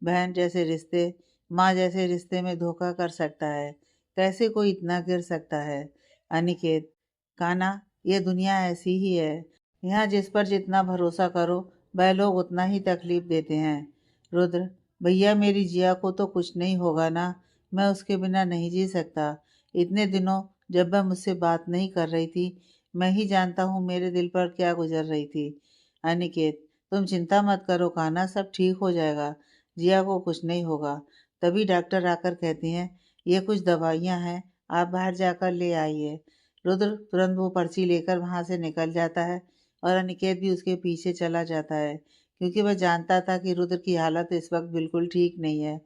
बहन जैसे रिश्ते, माँ जैसे रिश्ते में धोखा कर सकता है? कैसे कोई इतना गिर सकता है? अनिकेत, कान्हा, ये दुनिया ऐसी ही है। यहाँ जिस पर जितना भरोसा करो, वह लोग उतना ही तकलीफ देते हैं। रुद्र, भैया मेरी जिया को तो कुछ नहीं होगा ना, मैं उसके बिना नहीं जी सकता। इतने दिनों जब वह मुझसे बात नहीं कर रही थी, मैं ही जानता हूँ मेरे दिल पर क्या गुजर रही थी। अनिकेत, तुम चिंता मत करो कान्हा, सब ठीक हो जाएगा। जिया को कुछ नहीं होगा। तभी डॉक्टर आकर कहते हैं ये कुछ दवाइयाँ हैं, आप बाहर जाकर ले आइए। रुद्र तुरंत वो पर्ची लेकर वहाँ से निकल जाता है और अनिकेत भी उसके पीछे चला जाता है, क्योंकि वह जानता था कि रुद्र की हालत इस वक्त बिल्कुल ठीक नहीं है।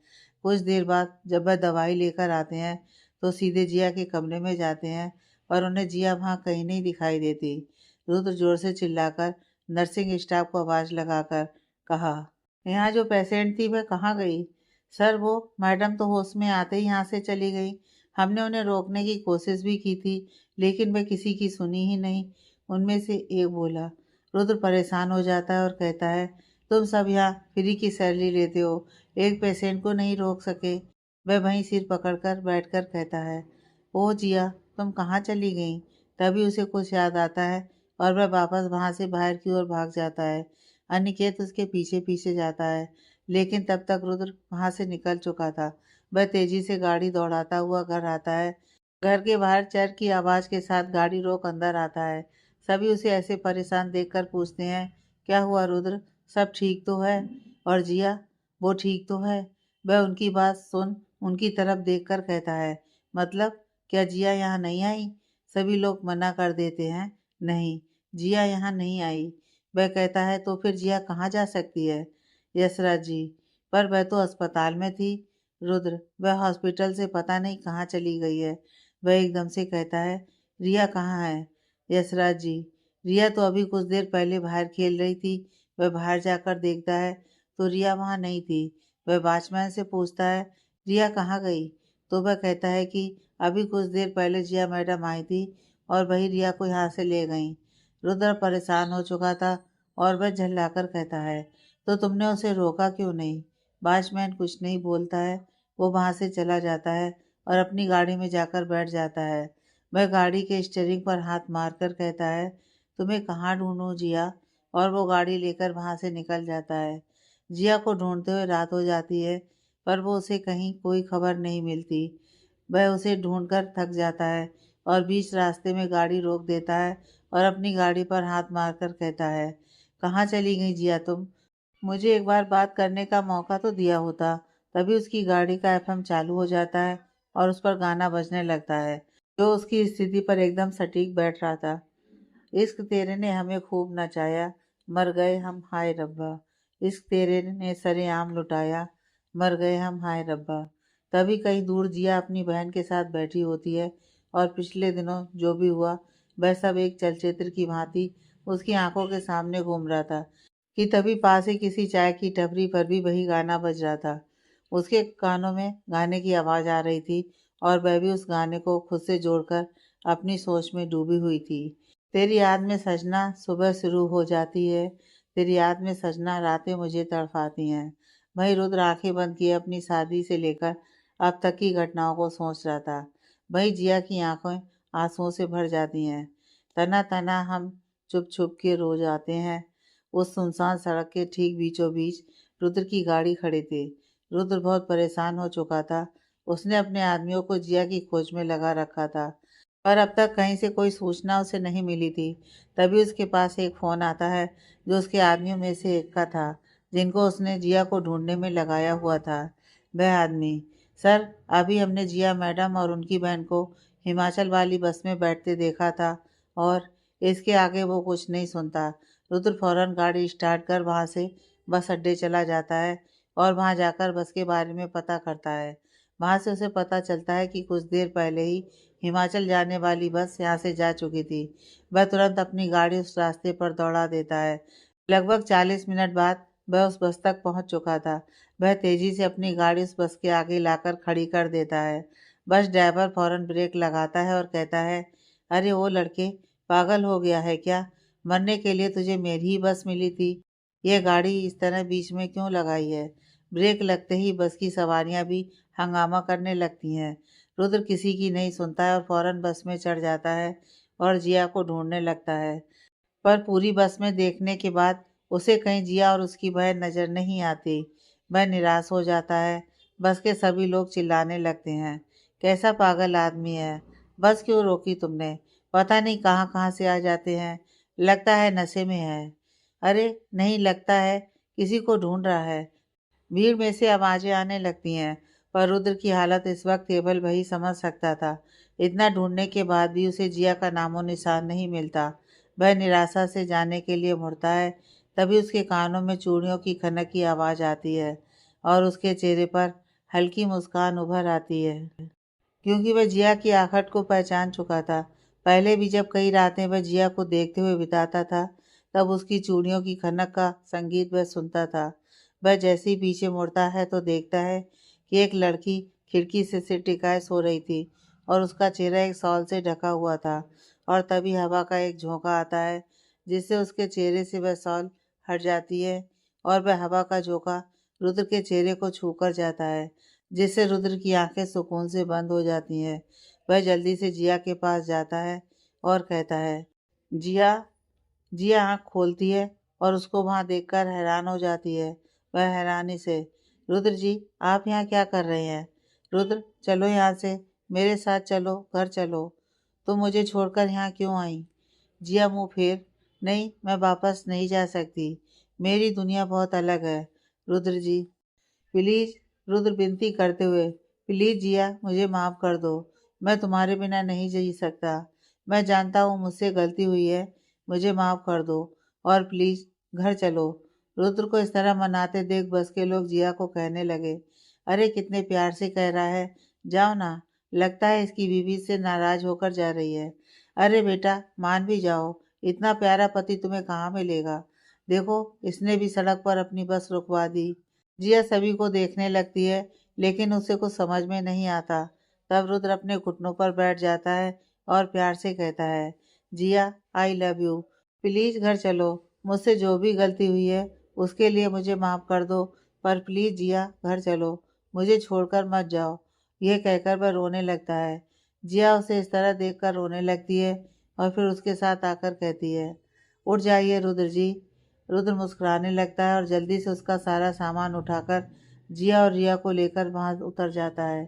कुछ देर बाद जब वह दवाई लेकर आते हैं तो सीधे जिया के कमरे में जाते हैं और उन्हें जिया वहाँ कहीं नहीं दिखाई देती। रुद्र जोर से चिल्लाकर नर्सिंग स्टाफ को आवाज़ लगाकर कहा, यहाँ जो पेशेंट थी वह कहाँ गई? सर वो मैडम तो होश में आते ही यहाँ से चली गई। हमने उन्हें रोकने की कोशिश भी की थी, लेकिन वह किसी की सुनी ही नहीं, उनमें से एक बोला। रुद्र परेशान हो जाता है और कहता है, तुम सब यहाँ फ्री की सैलरी लेते हो, एक पेशेंट को नहीं रोक सके? वह वहीं सिर पकड़कर बैठकर कहता है, ओ जिया, तुम कहाँ चली गई? तभी उसे कुछ याद आता है और वह वापस वहाँ से बाहर की ओर भाग जाता है। अनिकेत उसके पीछे पीछे जाता है, लेकिन तब तक रुद्र वहाँ से निकल चुका था। वह तेजी से गाड़ी दौड़ाता हुआ घर आता है। घर के बाहर चर की आवाज़ के साथ गाड़ी रोक अंदर आता है। सभी उसे ऐसे परेशान देखकर पूछते हैं, क्या हुआ रुद्र, सब ठीक तो है? और जिया, वो ठीक तो है? वह उनकी बात सुन उनकी तरफ देखकर कहता है, मतलब क्या जिया यहाँ नहीं आई? सभी लोग मना कर देते हैं, नहीं, जिया यहाँ नहीं आई। वह कहता है, तो फिर जिया कहाँ जा सकती है? यशराज जी, पर वह तो अस्पताल में थी। रुद्र, वह हॉस्पिटल से पता नहीं कहाँ चली गई है। वह एकदम से कहता है, रिया कहाँ है? यशराज जी, रिया तो अभी कुछ देर पहले बाहर खेल रही थी। वह बाहर जाकर देखता है तो रिया वहाँ नहीं थी। वह वॉचमैन से पूछता है, रिया कहाँ गई? तो वह कहता है कि अभी कुछ देर पहले जिया मैडम आई थी और वही रिया को यहाँ से ले गई। रुद्र परेशान हो चुका था और वह झल्लाकर कहता है, तो तुमने उसे रोका क्यों नहीं? वॉचमैन कुछ नहीं बोलता है, वो वहाँ से चला जाता है और अपनी गाड़ी में जाकर बैठ जाता है। वह गाड़ी के स्टीयरिंग पर हाथ मारकर कहता है, तुम्हें कहाँ ढूंढूं जिया? और वो गाड़ी लेकर वहाँ से निकल जाता है। जिया को ढूंढते हुए रात हो जाती है, पर वो उसे कहीं कोई खबर नहीं मिलती। वह उसे ढूंढकर थक जाता है और बीच रास्ते में गाड़ी रोक देता है और अपनी गाड़ी पर हाथ मारकर कहता है, कहाँ चली गई जिया तुम? मुझे एक बार बात करने का मौका तो दिया होता। तभी उसकी गाड़ी का एफएम चालू हो जाता है और उस पर गाना बजने लगता है, जो उसकी स्थिति पर एकदम सटीक बैठ रहा था। इश्क तेरे ने हमें खूब नचाया, मर गए हम हाय रब्बा। इश्क तेरे ने सरेआम लुटाया, मर गए हम हाय रब्बा। तभी कहीं दूर जिया अपनी बहन के साथ बैठी होती है और पिछले दिनों जो भी हुआ वह सब एक चलचित्र की भांति उसकी आंखों के सामने घूम रहा था कि तभी पास ही किसी चाय की टपरी पर भी वही गाना बज रहा था। उसके कानों में गाने की आवाज़ आ रही थी और वह भी उस गाने को खुद से जोड़कर अपनी सोच में डूबी हुई थी। तेरी याद में सजना सुबह शुरू हो जाती है, तेरी याद में सजना रातें मुझे तड़पाती हैं। वहीं रुद्र आंखें बंद किए अपनी शादी से लेकर अब तक की घटनाओं को सोच रहा था। वहीं जिया की आंखें आंसुओं से भर जाती हैं। तना तना हम चुप छुप के रो जाते हैं। उस सुनसान सड़क के ठीक बीचों बीच रुद्र की गाड़ी खड़ी थी। रुद्र बहुत परेशान हो चुका था। उसने अपने आदमियों को जिया की खोज में लगा रखा था, पर अब तक कहीं से कोई सूचना उसे नहीं मिली थी। तभी उसके पास एक फ़ोन आता है, जो उसके आदमियों में से एक का था, जिनको उसने जिया को ढूंढने में लगाया हुआ था। वह आदमी, सर, अभी हमने जिया मैडम और उनकी बहन को हिमाचल वाली बस में बैठते देखा था, और इसके आगे वो कुछ नहीं सुनता। रुद्र फौरन गाड़ी स्टार्ट कर वहाँ से बस अड्डे चला जाता है और वहाँ जाकर बस के बारे में पता करता है। वहाँ से उसे पता चलता है कि कुछ देर पहले ही हिमाचल जाने वाली बस यहाँ से जा चुकी थी। वह तुरंत अपनी गाड़ी उस रास्ते पर दौड़ा देता है। लगभग 40 मिनट बाद वह उस बस तक पहुँच चुका था। वह तेजी से अपनी गाड़ी उस बस के आगे लाकर खड़ी कर देता है। बस ड्राइवर फौरन ब्रेक लगाता है और कहता है, अरे ओ लड़के, पागल हो गया है क्या? मरने के लिए तुझे मेरी ही बस मिली थी। यह गाड़ी इस तरह बीच में क्यों लगाई है? ब्रेक लगते ही बस की सवारियां भी हंगामा करने लगती हैं। रुद्र किसी की नहीं सुनता है और फौरन बस में चढ़ जाता है और जिया को ढूंढने लगता है। पर पूरी बस में देखने के बाद उसे कहीं जिया और उसकी बहन नजर नहीं आती। वह निराश हो जाता है। बस के सभी लोग चिल्लाने लगते हैं, कैसा पागल आदमी है, बस क्यों रोकी तुमने, पता नहीं कहाँ कहाँ से आ जाते हैं, लगता है नशे में है। अरे नहीं, लगता है किसी को ढूंढ रहा है। भीड़ में से आवाजें आने लगती हैं, पर रुद्र की हालत इस वक्त केवल वही समझ सकता था। इतना ढूंढने के बाद भी उसे जिया का नामो निशान नहीं मिलता। वह निराशा से जाने के लिए मुड़ता है, तभी उसके कानों में चूड़ियों की खनक की आवाज़ आती है और उसके चेहरे पर हल्की मुस्कान उभर आती है, क्योंकि वह जिया की आहट को पहचान चुका था। पहले भी जब कई रातें वह जिया को देखते हुए बिताता था, तब उसकी चूड़ियों की खनक का संगीत वह सुनता था। वह जैसे ही पीछे मुड़ता है तो देखता है कि एक लड़की खिड़की से सिर टिकाए सो रही थी और उसका चेहरा एक शॉल से ढका हुआ था। और तभी हवा का एक झोंका आता है, जिससे उसके चेहरे से वह शॉल हट जाती है और वह हवा का झोंका रुद्र के चेहरे को छूकर जाता है, जिससे रुद्र की आंखें सुकून से बंद हो जाती हैं। वह जल्दी से जिया के पास जाता है और कहता है, जिया। जिया आँख खोलती है और उसको वहाँ देखकर हैरान हो जाती है। वह हैरानी से, रुद्र जी, आप यहाँ क्या कर रहे हैं? रुद्र, चलो यहाँ से, मेरे साथ चलो, घर चलो। तुम मुझे छोड़कर यहाँ क्यों आई? जिया मुँह फेर, नहीं, मैं वापस नहीं जा सकती। मेरी दुनिया बहुत अलग है। रुद्र जी, प्लीज। रुद्र विनती करते हुए, प्लीज जिया, मुझे माफ़ कर दो। मैं तुम्हारे बिना नहीं जी सकता। मैं जानता हूँ मुझसे गलती हुई है, मुझे माफ़ कर दो और प्लीज घर चलो। रुद्र को इस तरह मनाते देख बस के लोग जिया को कहने लगे, अरे कितने प्यार से कह रहा है, जाओ ना। लगता है इसकी बीवी से नाराज होकर जा रही है। अरे बेटा, मान भी जाओ, इतना प्यारा पति तुम्हें कहाँ मिलेगा। देखो, इसने भी सड़क पर अपनी बस रुकवा दी। जिया सभी को देखने लगती है, लेकिन उसे कुछ समझ में नहीं आता। तब रुद्र अपने घुटनों पर बैठ जाता है और प्यार से कहता है, जिया, आई लव यू। प्लीज घर चलो। मुझसे जो भी गलती हुई है उसके लिए मुझे माफ़ कर दो, पर प्लीज जिया, घर चलो। मुझे छोड़कर मत जाओ। यह कहकर वह रोने लगता है। जिया उसे इस तरह देखकर रोने लगती है और फिर उसके साथ आकर कहती है, उठ जाइए रुद्र जी। रुद्र मुस्कुराने लगता है और जल्दी से उसका सारा सामान उठाकर जिया और रिया को लेकर वहां उतर जाता है।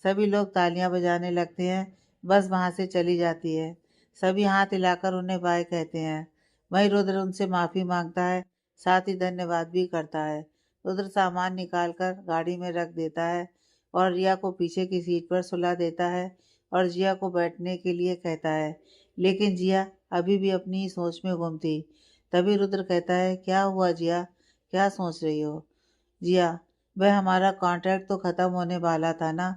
सभी लोग तालियां बजाने लगते हैं। बस वहां से चली जाती है। सभी हाथ हिलाकर उन्हें बाय कहते हैं। वहीं रुद्र उनसे माफ़ी मांगता है, साथ ही धन्यवाद भी करता है। रुद्र सामान निकालकर गाड़ी में रख देता है और रिया को पीछे की सीट पर सुला देता है और जिया को बैठने के लिए कहता है, लेकिन जिया अभी भी अपनी ही सोच में गुम थी। तभी रुद्र कहता है, क्या हुआ जिया, क्या सोच रही हो? जिया, वह हमारा कॉन्ट्रैक्ट तो ख़त्म होने वाला था ना।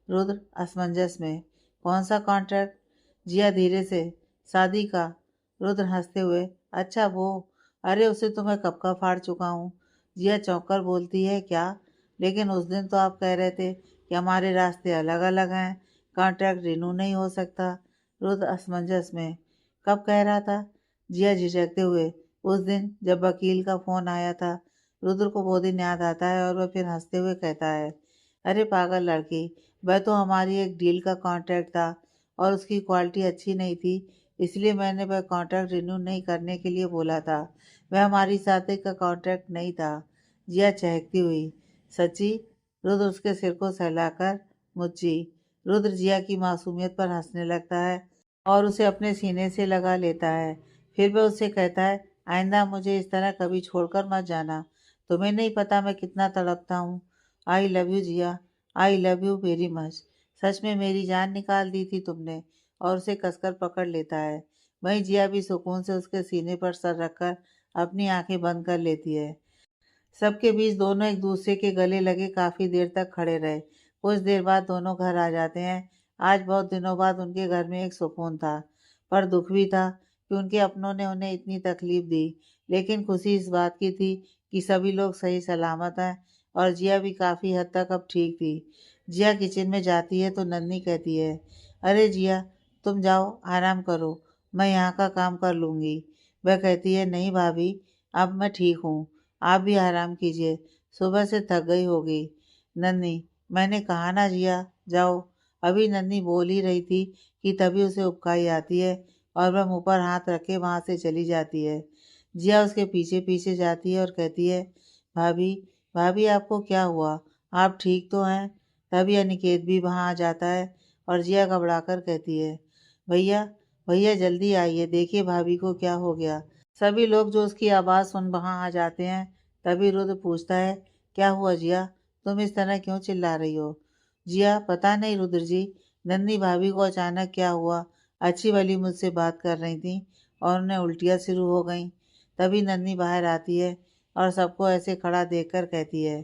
रुद्र असमंजस में, कौन सा कॉन्ट्रैक्ट? जिया धीरे से, शादी का। रुद्र हंसते हुए, अच्छा वो, अरे उसे तो मैं कब का फाड़ चुका हूँ। जिया चौंक कर बोलती है, क्या? लेकिन उस दिन तो आप कह रहे थे कि हमारे रास्ते अलग अलग हैं, कॉन्ट्रैक्ट रिन्यू नहीं हो सकता। रुद्र असमंजस में, कब कह रहा था? जिया झिझकते हुए, उस दिन जब वकील का फ़ोन आया था। रुद्र को वो दिन याद आता है और वह फिर हंसते हुए कहता है, अरे पागल लड़की, वह तो हमारी एक डील का कॉन्ट्रैक्ट था और उसकी क्वालिटी अच्छी नहीं थी, इसलिए मैंने वह कॉन्ट्रैक्ट रिन्यू नहीं करने के लिए बोला था। वह हमारी शादी का कॉन्ट्रैक्ट नहीं था। जिया चहकती हुई, सच्ची? रुद्र उसके सिर को सहलाकर, मुच्ची। रुद्र जिया की मासूमियत पर हंसने लगता है और उसे अपने सीने से लगा लेता है। फिर वह उससे कहता है, आइंदा मुझे इस तरह कभी छोड़कर मत जाना। तुम्हें नहीं पता मैं कितना तड़पता हूँ। I love you Jiya, I love you very much. सच में मेरी जान निकाल दी थी तुमने। और उसे कसकर पकड़ लेता है। वहीं जिया भी सुकून से उसके सीने पर सर रखकर अपनी आंखें बंद कर लेती है। सबके बीच दोनों एक दूसरे के गले लगे काफी देर तक खड़े रहे। कुछ देर बाद दोनों घर आ जाते हैं। आज बहुत दिनों बाद उनके घर में एक सुकून था, पर दुख भी था कि उनके अपनों ने उन्हें इतनी तकलीफ दी। लेकिन खुशी इस बात की थी कि सभी लोग सही सलामत हैं और जिया भी काफी हद तक अब ठीक थी। जिया किचन में जाती है तो नन्ही कहती है, अरे जिया, तुम जाओ आराम करो, मैं यहाँ का काम कर लूँगी। वह कहती है, नहीं भाभी, अब मैं ठीक हूँ, आप भी आराम कीजिए, सुबह से थक गई होगी। नन्ही, मैंने कहा ना जिया, जाओ। अभी नन्ही बोल ही रही थी कि तभी उसे उबकाई आती है और वह मुंह पर हाथ रखे वहां से चली जाती है। जिया उसके पीछे पीछे जाती है और कहती है, भाभी, भाभी आपको क्या हुआ, आप ठीक तो हैं? तभी अनिकेत भी वहाँ आ जाता है और जिया घबराकर कहती है, भैया भैया जल्दी आइए, देखिए भाभी को क्या हो गया। सभी लोग जो उसकी आवाज़ सुन वहाँ आ जाते हैं। तभी रुद्र पूछता है, क्या हुआ जिया, तुम इस तरह क्यों चिल्ला रही हो? जिया, पता नहीं रुद्र जी, नन्ही भाभी को अचानक क्या हुआ, अच्छी वाली मुझसे बात कर रही थी और उन्हें उल्टियाँ शुरू हो गईं। तभी नन्ही बाहर आती है और सबको ऐसे खड़ा देखकर कहती है,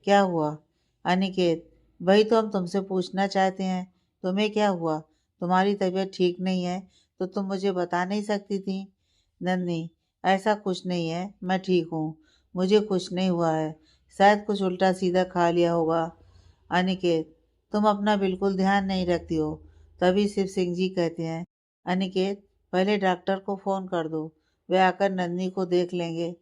क्या हुआ? अनिकेत, वही तो हम तुमसे पूछना चाहते हैं, तुम्हें क्या हुआ? तुम्हारी तबीयत ठीक नहीं है तो तुम मुझे बता नहीं सकती थी? नन्ही, ऐसा कुछ नहीं है, मैं ठीक हूँ, मुझे कुछ नहीं हुआ है, शायद कुछ उल्टा सीधा खा लिया होगा। अनिकेत, तुम अपना बिल्कुल ध्यान नहीं रखती हो। तभी शिव सिंह जी कहते हैं, अनिकेत पहले डॉक्टर को फ़ोन कर दो, वे आकर नन्ही को देख लेंगे।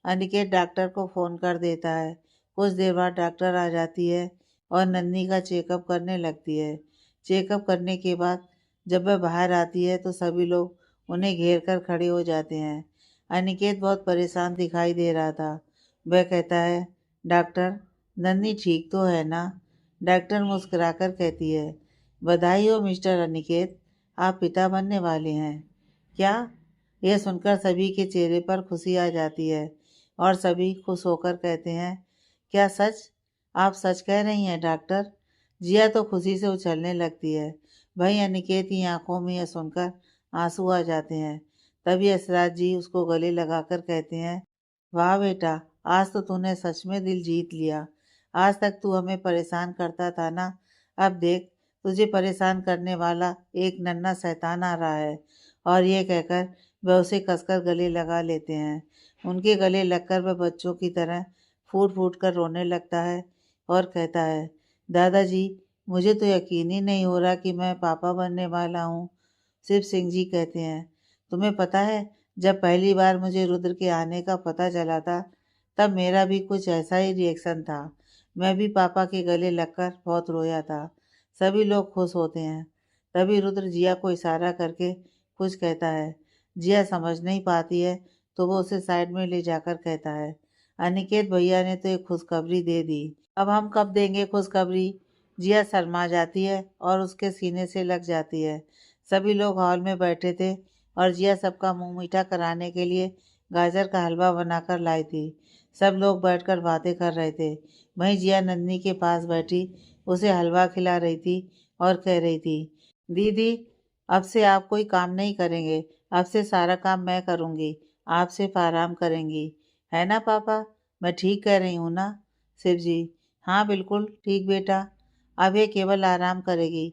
अनिकेत डॉक्टर को फ़ोन कर देता है। कुछ देर बाद डॉक्टर आ जाती है और नन्ही का चेकअप करने लगती है। चेकअप करने के बाद जब वह बाहर आती है तो सभी लोग उन्हें घेर कर खड़े हो जाते हैं। अनिकेत बहुत परेशान दिखाई दे रहा था। वह कहता है, डॉक्टर, नन्ही ठीक तो है ना? डॉक्टर मुस्कुराकर कहती है, बधाई हो मिस्टर अनिकेत, आप पिता बनने वाले हैं। क्या? यह सुनकर सभी के चेहरे पर खुशी आ जाती है और सभी खुश होकर कहते हैं, क्या सच? आप सच कह रही हैं डॉक्टर? जिया तो खुशी से उछलने लगती है। वहीं अनिकेत की आंखों में यह सुनकर आंसू आ जाते हैं। तभी यशराज जी उसको गले लगाकर कहते हैं, वाह बेटा, आज तो तूने सच में दिल जीत लिया। आज तक तू हमें परेशान करता था ना, अब देख तुझे परेशान करने वाला एक नन्हा शैतान आ रहा है। और ये कहकर वह उसे कसकर गले लगा लेते हैं। उनके गले लगकर वह बच्चों की तरह फूट फूट कर रोने लगता है और कहता है, दादाजी, मुझे तो यकीन ही नहीं हो रहा कि मैं पापा बनने वाला हूँ। शिव सिंह जी कहते हैं, तुम्हें पता है, जब पहली बार मुझे रुद्र के आने का पता चला था तब मेरा भी कुछ ऐसा ही रिएक्शन था। मैं भी पापा के गले लगकर बहुत रोया था। सभी लोग खुश होते हैं। तभी रुद्र जिया को इशारा करके कुछ कहता है। जिया समझ नहीं पाती है तो वो उसे साइड में ले जाकर कहता है, अनिकेत भैया ने तो एक खुशखबरी दे दी, अब हम कब देंगे खुशखबरी? जिया शर्मा जाती है और उसके सीने से लग जाती है। सभी लोग हॉल में बैठे थे और जिया सबका मुंह मीठा कराने के लिए गाजर का हलवा बनाकर लाई थी। सब लोग बैठकर बातें कर रहे थे। वहीं जिया नन्ही के पास बैठी उसे हलवा खिला रही थी और कह रही थी, दीदी, अब से आप कोई काम नहीं करेंगे, अब से सारा काम मैं करूँगी, आप सिर्फ आराम करेंगी, है ना पापा? मैं ठीक कह रही हूँ ना? शिव जी, हाँ बिल्कुल ठीक बेटा, अब ये केवल आराम करेगी।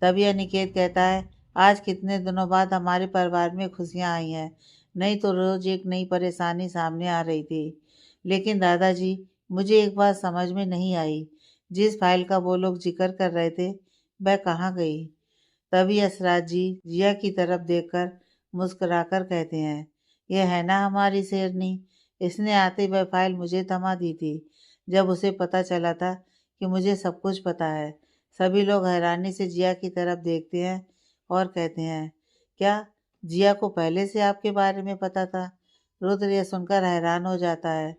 तभी अनिकेत कहता है, आज कितने दिनों बाद हमारे परिवार में खुशियाँ आई हैं, नहीं तो रोज एक नई परेशानी सामने आ रही थी। लेकिन दादाजी, मुझे एक बात समझ में नहीं आई, जिस फाइल का वो लोग जिक्र कर रहे थे वह कहाँ गई? तभी यशराज जी जिया की तरफ देखकर मुस्कुराकर कहते हैं, यह है ना हमारी शेरनी, इसने आते वह फाइल मुझे थमा दी थी जब उसे पता चला था कि मुझे सब कुछ पता है। सभी लोग हैरानी से जिया की तरफ देखते हैं और कहते हैं, क्या जिया को पहले से आपके बारे में पता था? रुद्र यह सुनकर हैरान हो जाता है।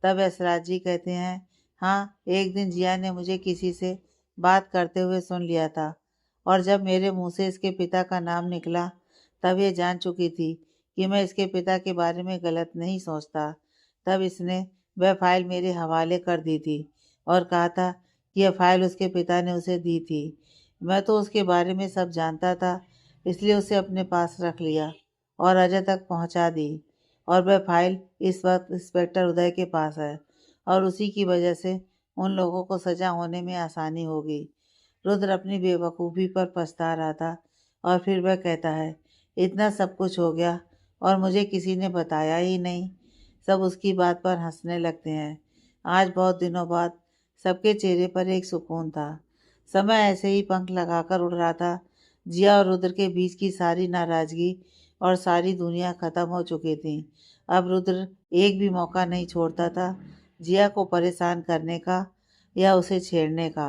तब यशराज जी कहते हैं, हाँ, एक दिन जिया ने मुझे किसी से बात करते हुए सुन लिया था और जब मेरे मुंह से इसके पिता का नाम निकला तब ये जान चुकी थी कि मैं इसके पिता के बारे में गलत नहीं सोचता। तब इसने वह फाइल मेरे हवाले कर दी थी और कहा था कि यह फाइल उसके पिता ने उसे दी थी। मैं तो उसके बारे में सब जानता था, इसलिए उसे अपने पास रख लिया और अजय तक पहुंचा दी। और वह फाइल इस वक्त इंस्पेक्टर उदय के पास है और उसी की वजह से उन लोगों को सजा होने में आसानी होगी। रुद्र अपनी बेवकूफ़ी पर पछता रहा था और फिर वह कहता है, इतना सब कुछ हो गया और मुझे किसी ने बताया ही नहीं। सब उसकी बात पर हंसने लगते हैं। आज बहुत दिनों बाद सबके चेहरे पर एक सुकून था। समय ऐसे ही पंख लगाकर उड़ रहा था। जिया और रुद्र के बीच की सारी नाराज़गी और सारी दुनिया ख़त्म हो चुकी थी। अब रुद्र एक भी मौका नहीं छोड़ता था जिया को परेशान करने का या उसे छेड़ने का।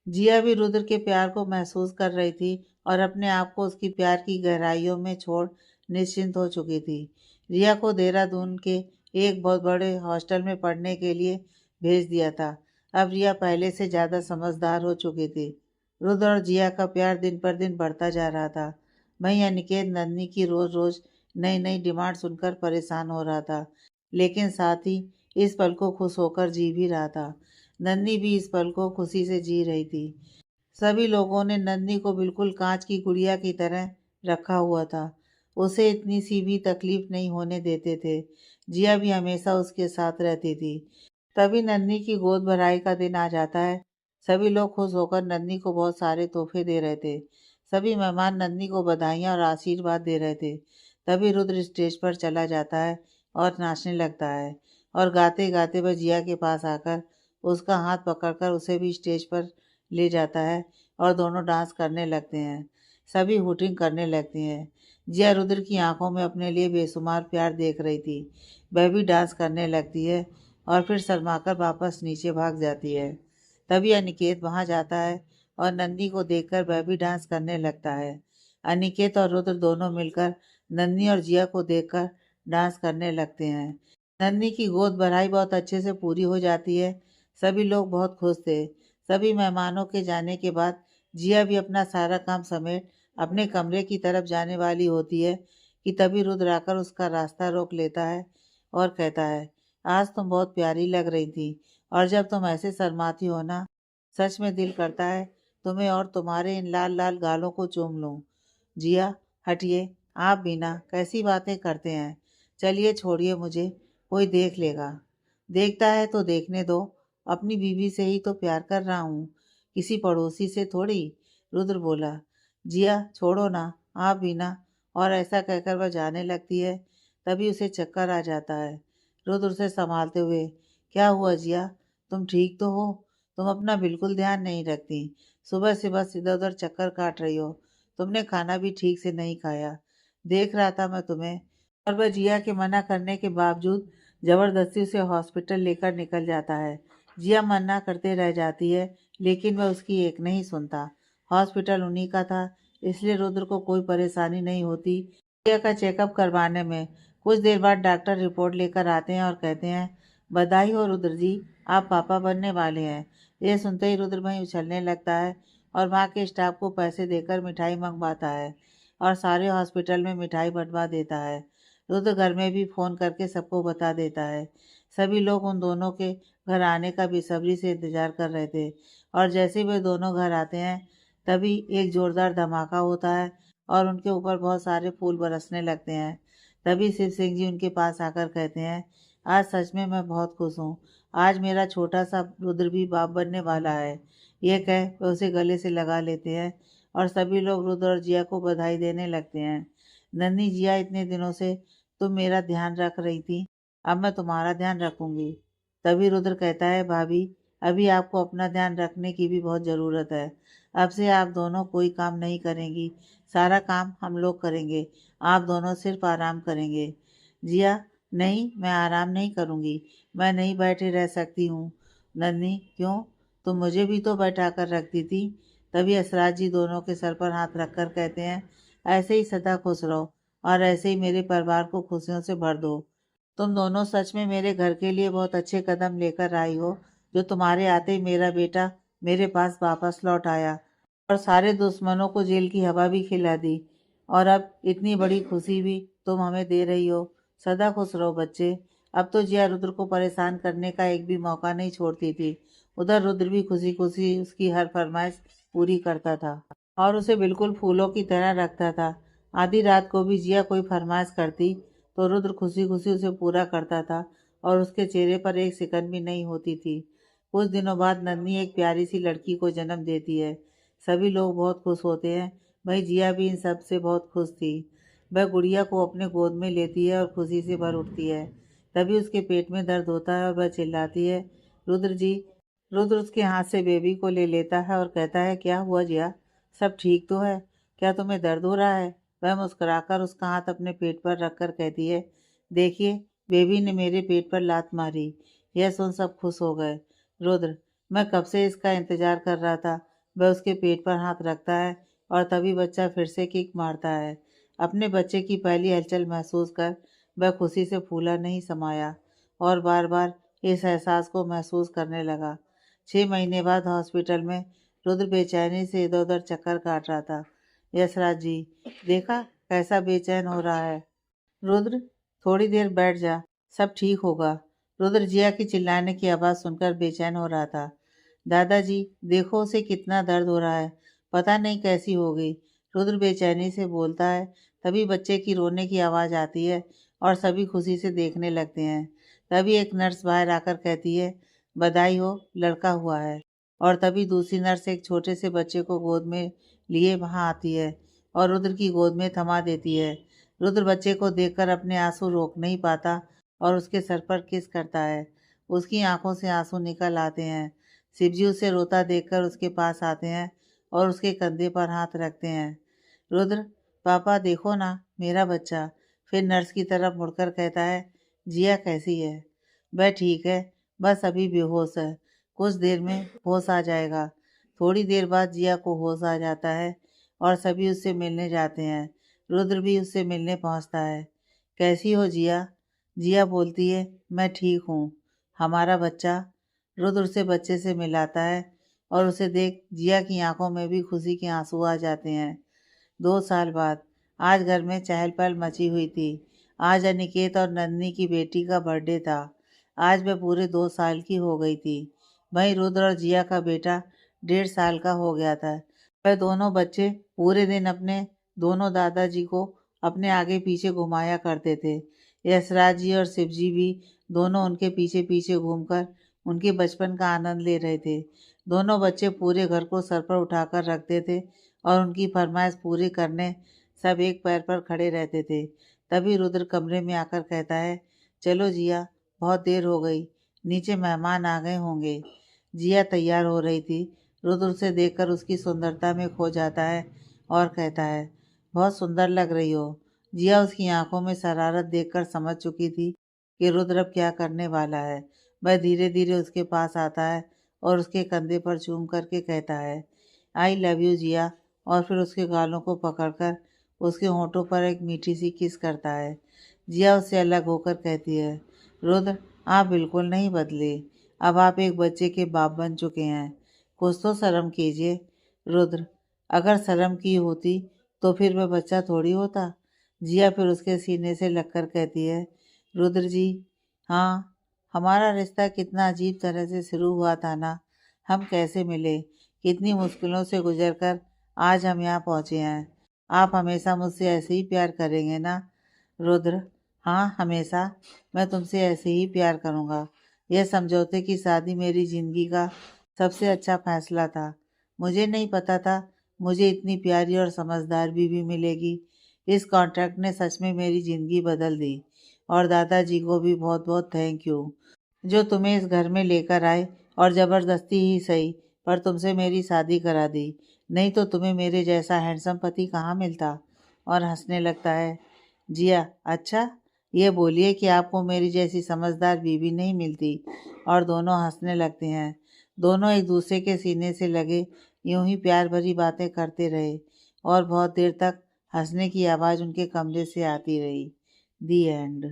जिया भी रुद्र के प्यार को महसूस कर रही थी और अपने आप को उसकी प्यार की गहराइयों में छोड़ निश्चिंत हो चुकी थी। रिया को देहरादून के एक बहुत बड़े हॉस्टल में पढ़ने के लिए भेज दिया था। अब रिया पहले से ज़्यादा समझदार हो चुकी थी। रुद्र और जिया का प्यार दिन पर दिन बढ़ता जा रहा था। वहीं अनिकेत नन्ही की रोज रोज नई नई डिमांड सुनकर परेशान हो रहा था, लेकिन साथ ही इस पल को खुश होकर जी भी रहा था। नन्ही भी इस पल को खुशी से जी रही थी। सभी लोगों ने नन्ही को बिल्कुल कांच की गुड़िया की तरह रखा हुआ था। उसे इतनी सी भी तकलीफ नहीं होने देते थे। जिया भी हमेशा उसके साथ रहती थी। तभी नन्ही की गोद भराई का दिन आ जाता है। सभी लोग खुश होकर नन्ही को बहुत सारे तोहफे दे रहे थे। सभी मेहमान नन्ही को बधाइयाँ और आशीर्वाद दे रहे थे। तभी रुद्र स्टेज पर चला जाता है और नाचने लगता है, और गाते गाते वह जिया के पास आकर उसका हाथ पकड़कर उसे भी स्टेज पर ले जाता है और दोनों डांस करने लगते हैं। सभी हुटिंग करने लगती हैं। जिया रुद्र की आंखों में अपने लिए बेशुमार प्यार देख रही थी। वह भी डांस करने लगती है और फिर शर्माकर वापस नीचे भाग जाती है। तभी अनिकेत वहां जाता है और नन्ही को देखकर वह भी डांस करने लगता है। अनिकेत और रुद्र दोनों मिलकर नन्ही और जिया को देखकर डांस करने लगते हैं। नन्ही की गोद भराई बहुत अच्छे से पूरी हो जाती है। सभी लोग बहुत खुश थे। सभी मेहमानों के जाने के बाद जिया भी अपना सारा काम समेट अपने कमरे की तरफ जाने वाली होती है कि तभी रुद्र आकर उसका रास्ता रोक लेता है और कहता है, आज तुम बहुत प्यारी लग रही थी, और जब तुम ऐसे शर्माती हो ना, सच में दिल करता है तुम्हें और तुम्हारे इन लाल लाल गालों को चूम लूं। जिया, हटिए, आप भी ना कैसी बातें करते हैं। चलिए छोड़िए मुझे, कोई देख लेगा। देखता है तो देखने दो, अपनी बीवी से ही तो प्यार कर रहा हूँ, किसी पड़ोसी से थोड़ी। रुद्र बोला। जिया छोड़ो ना, आप भी ना। और ऐसा कहकर वह जाने लगती है। तभी उसे चक्कर आ जाता है। रुद्र उसे संभालते हुए, क्या हुआ जिया, तुम ठीक तो हो? तुम अपना बिल्कुल ध्यान नहीं रखती। सुबह से बस इधर उधर चक्कर काट रही हो। तुमने खाना भी ठीक से नहीं खाया। देख रहा था मैं तुम्हें। और वह जिया के मना करने के बावजूद जबरदस्ती उसे हॉस्पिटल लेकर निकल जाता है। जिया मना करते रह जाती है, लेकिन वह उसकी एक नहीं सुनता। हॉस्पिटल उन्हीं का था, इसलिए रुद्र को कोई परेशानी नहीं होती जिया का चेकअप करवाने में। कुछ देर बाद डॉक्टर रिपोर्ट लेकर आते हैं और कहते हैं, बधाई हो रुद्र जी, आप पापा बनने वाले हैं। ये सुनते ही रुद्र वहीं उछलने लगता है और वहाँ के स्टाफ को पैसे देकर मिठाई मंगवाता है और सारे हॉस्पिटल में मिठाई बंटवा देता है। रुद्र घर में भी फ़ोन करके सबको बता देता है। सभी लोग उन दोनों के घर आने का बेसब्री से इंतज़ार कर रहे थे, और जैसे वे दोनों घर आते हैं तभी एक ज़ोरदार धमाका होता है और उनके ऊपर बहुत सारे फूल बरसने लगते हैं। तभी शिव सिंह जी उनके पास आकर कहते हैं, आज सच में मैं बहुत खुश हूँ। आज मेरा छोटा सा रुद्र भी बाप बनने वाला है। ये कह वे उसे गले से लगा लेते हैं और सभी लोग रुद्र और जिया को बधाई देने लगते हैं। नन्ही, जिया इतने दिनों से तुम मेरा ध्यान रख रही थी, अब मैं तुम्हारा ध्यान रखूंगी। तभी रुद्र कहता है, भाभी, अभी आपको अपना ध्यान रखने की भी बहुत ज़रूरत है। अब से आप दोनों कोई काम नहीं करेंगी, सारा काम हम लोग करेंगे। आप दोनों सिर्फ आराम करेंगे। जिया, नहीं, मैं आराम नहीं करूँगी। मैं नहीं बैठे रह सकती हूँ। नन्ही, क्यों? तुम मुझे भी तो बैठा कर रखती थी। तभी असराज जी दोनों के सर पर हाथ रखकर कहते हैं, ऐसे ही सदा खुश रहो और ऐसे ही मेरे परिवार को खुशियों से भर दो। तुम दोनों सच में मेरे घर के लिए बहुत अच्छे कदम लेकर आई हो, जो तुम्हारे आते ही मेरा बेटा मेरे पास वापस लौट आया और सारे दुश्मनों को जेल की हवा भी खिला दी। और अब इतनी बड़ी खुशी भी तुम हमें दे रही हो। सदा खुश रहो बच्चे। अब तो जिया रुद्र को परेशान करने का एक भी मौका नहीं छोड़ती थी। उधर रुद्र भी खुशी खुशी उसकी हर फरमाइश पूरी करता था और उसे बिल्कुल फूलों की तरह रखता था। आधी रात को भी जिया कोई फरमाइश करती तो रुद्र खुशी खुशी उसे पूरा करता था और उसके चेहरे पर एक सिकन भी नहीं होती थी। कुछ दिनों बाद नन्ही एक प्यारी सी लड़की को जन्म देती है। सभी लोग बहुत खुश होते हैं। वही जिया भी इन सब से बहुत खुश थी। वह गुड़िया को अपने गोद में लेती है और खुशी से भर उठती है। तभी उसके पेट में दर्द होता है और वह चिल्लाती है, रुद्र जी। रुद्र उसके हाथ से बेबी को ले लेता है और कहता है, क्या हुआ जिया, सब ठीक तो है? क्या तुम्हें दर्द हो रहा है? वह मुस्कुराकर उसका हाथ अपने पेट पर रखकर कहती है, देखिए, बेबी ने मेरे पेट पर लात मारी। यह सुन सब खुश हो गए। रुद्र, मैं कब से इसका इंतजार कर रहा था। वह उसके पेट पर हाथ रखता है और तभी बच्चा फिर से किक मारता है। अपने बच्चे की पहली हलचल महसूस कर वह खुशी से फूला नहीं समाया और बार बार इस एहसास को महसूस करने लगा। 6 महीने बाद हॉस्पिटल में रुद्र बेचैनी से इधर उधर चक्कर काट रहा था। यशराज जी, देखा कैसा बेचैन हो रहा है। रुद्र, थोड़ी देर बैठ जा, सब ठीक होगा। रुद्र जिया की चिल्लाने की आवाज़ सुनकर बेचैन हो रहा था। दादाजी, देखो उसे कितना दर्द हो रहा है, पता नहीं कैसी हो गई। रुद्र बेचैनी से बोलता है। तभी बच्चे की रोने की आवाज़ आती है और सभी खुशी से देखने लगते हैं। तभी एक नर्स बाहर आकर कहती है, बधाई हो, लड़का हुआ है। और तभी दूसरी नर्स एक छोटे से बच्चे को गोद में लिए वहाँ आती है और रुद्र की गोद में थमा देती है। रुद्र बच्चे को देखकर अपने आंसू रोक नहीं पाता और उसके सर पर किस करता है। उसकी आंखों से आंसू निकल आते हैं। शिवजी उसे रोता देखकर उसके पास आते हैं और उसके कंधे पर हाथ रखते हैं। रुद्र, पापा देखो ना, मेरा बच्चा। फिर नर्स की तरफ मुड़कर कहता है, जिया कैसी है। वह ठीक है, बस अभी बेहोश है, कुछ देर में होश आ जाएगा। थोड़ी देर बाद जिया को होश आ जाता है और सभी उससे मिलने जाते हैं। रुद्र भी उससे मिलने पहुंचता है। कैसी हो जिया। जिया बोलती है, मैं ठीक हूँ। हमारा बच्चा। रुद्र उसे बच्चे से मिलाता है और उसे देख जिया की आंखों में भी खुशी के आंसू आ जाते हैं। 2 साल बाद आज घर में चहल पहल मची हुई थी। आज अनिकेत और नंदनी की बेटी का बर्थडे था। आज वह पूरे 2 साल की हो गई थी। वहीं रुद्र और जिया का बेटा 1.5 साल का हो गया था। वह दोनों बच्चे पूरे दिन अपने दोनों दादाजी को अपने आगे पीछे घुमाया करते थे। यशराज जी और शिव जी भी दोनों उनके पीछे पीछे घूमकर उनके बचपन का आनंद ले रहे थे। दोनों बच्चे पूरे घर को सर पर उठाकर रखते थे और उनकी फरमाइश पूरी करने सब एक पैर पर खड़े रहते थे। तभी रुद्र कमरे में आकर कहता है, चलो जिया, बहुत देर हो गई, नीचे मेहमान आ गए होंगे। जिया तैयार हो रही थी। रुद्र उसे देखकर उसकी सुंदरता में खो जाता है और कहता है, बहुत सुंदर लग रही हो। जिया उसकी आंखों में शरारत देखकर समझ चुकी थी कि रुद्र अब क्या करने वाला है। वह धीरे धीरे उसके पास आता है और उसके कंधे पर चूम करके कहता है, आई लव यू जिया, और फिर उसके गालों को पकड़कर उसके होंठों पर एक मीठी सी किस करता है। जिया उससे अलग होकर कहती है, रुद्र, आप बिल्कुल नहीं बदले, अब आप एक बच्चे के बाप बन चुके हैं, कुछ तो शर्म कीजिए। रुद्र, अगर शर्म की होती तो फिर वह बच्चा थोड़ी होता। जिया फिर उसके सीने से लगकर कहती है, रुद्र जी, हाँ, हमारा रिश्ता कितना अजीब तरह से शुरू हुआ था ना। हम कैसे मिले, कितनी मुश्किलों से गुजरकर आज हम यहाँ पहुँचे हैं। आप हमेशा मुझसे ऐसे ही प्यार करेंगे ना। रुद्र, हाँ, हमेशा मैं तुमसे ऐसे ही प्यार करूँगा। यह समझौते की शादी मेरी ज़िंदगी का सबसे अच्छा फैसला था। मुझे नहीं पता था मुझे इतनी प्यारी और समझदार बीवी मिलेगी। इस कॉन्ट्रैक्ट ने सच में मेरी ज़िंदगी बदल दी। और दादाजी को भी बहुत बहुत थैंक यू, जो तुम्हें इस घर में लेकर आए और ज़बरदस्ती ही सही पर तुमसे मेरी शादी करा दी। नहीं तो तुम्हें मेरे जैसा हैंडसम पति कहाँ मिलता। और हंसने लगता है। जिया, अच्छा, ये बोलिए कि आपको मेरी जैसी समझदार बीवी नहीं मिलती। और दोनों हंसने लगते हैं। दोनों एक दूसरे के सीने से लगे यूं ही प्यार भरी बातें करते रहे और बहुत देर तक हंसने की आवाज़ उनके कमरे से आती रही। दी एंड।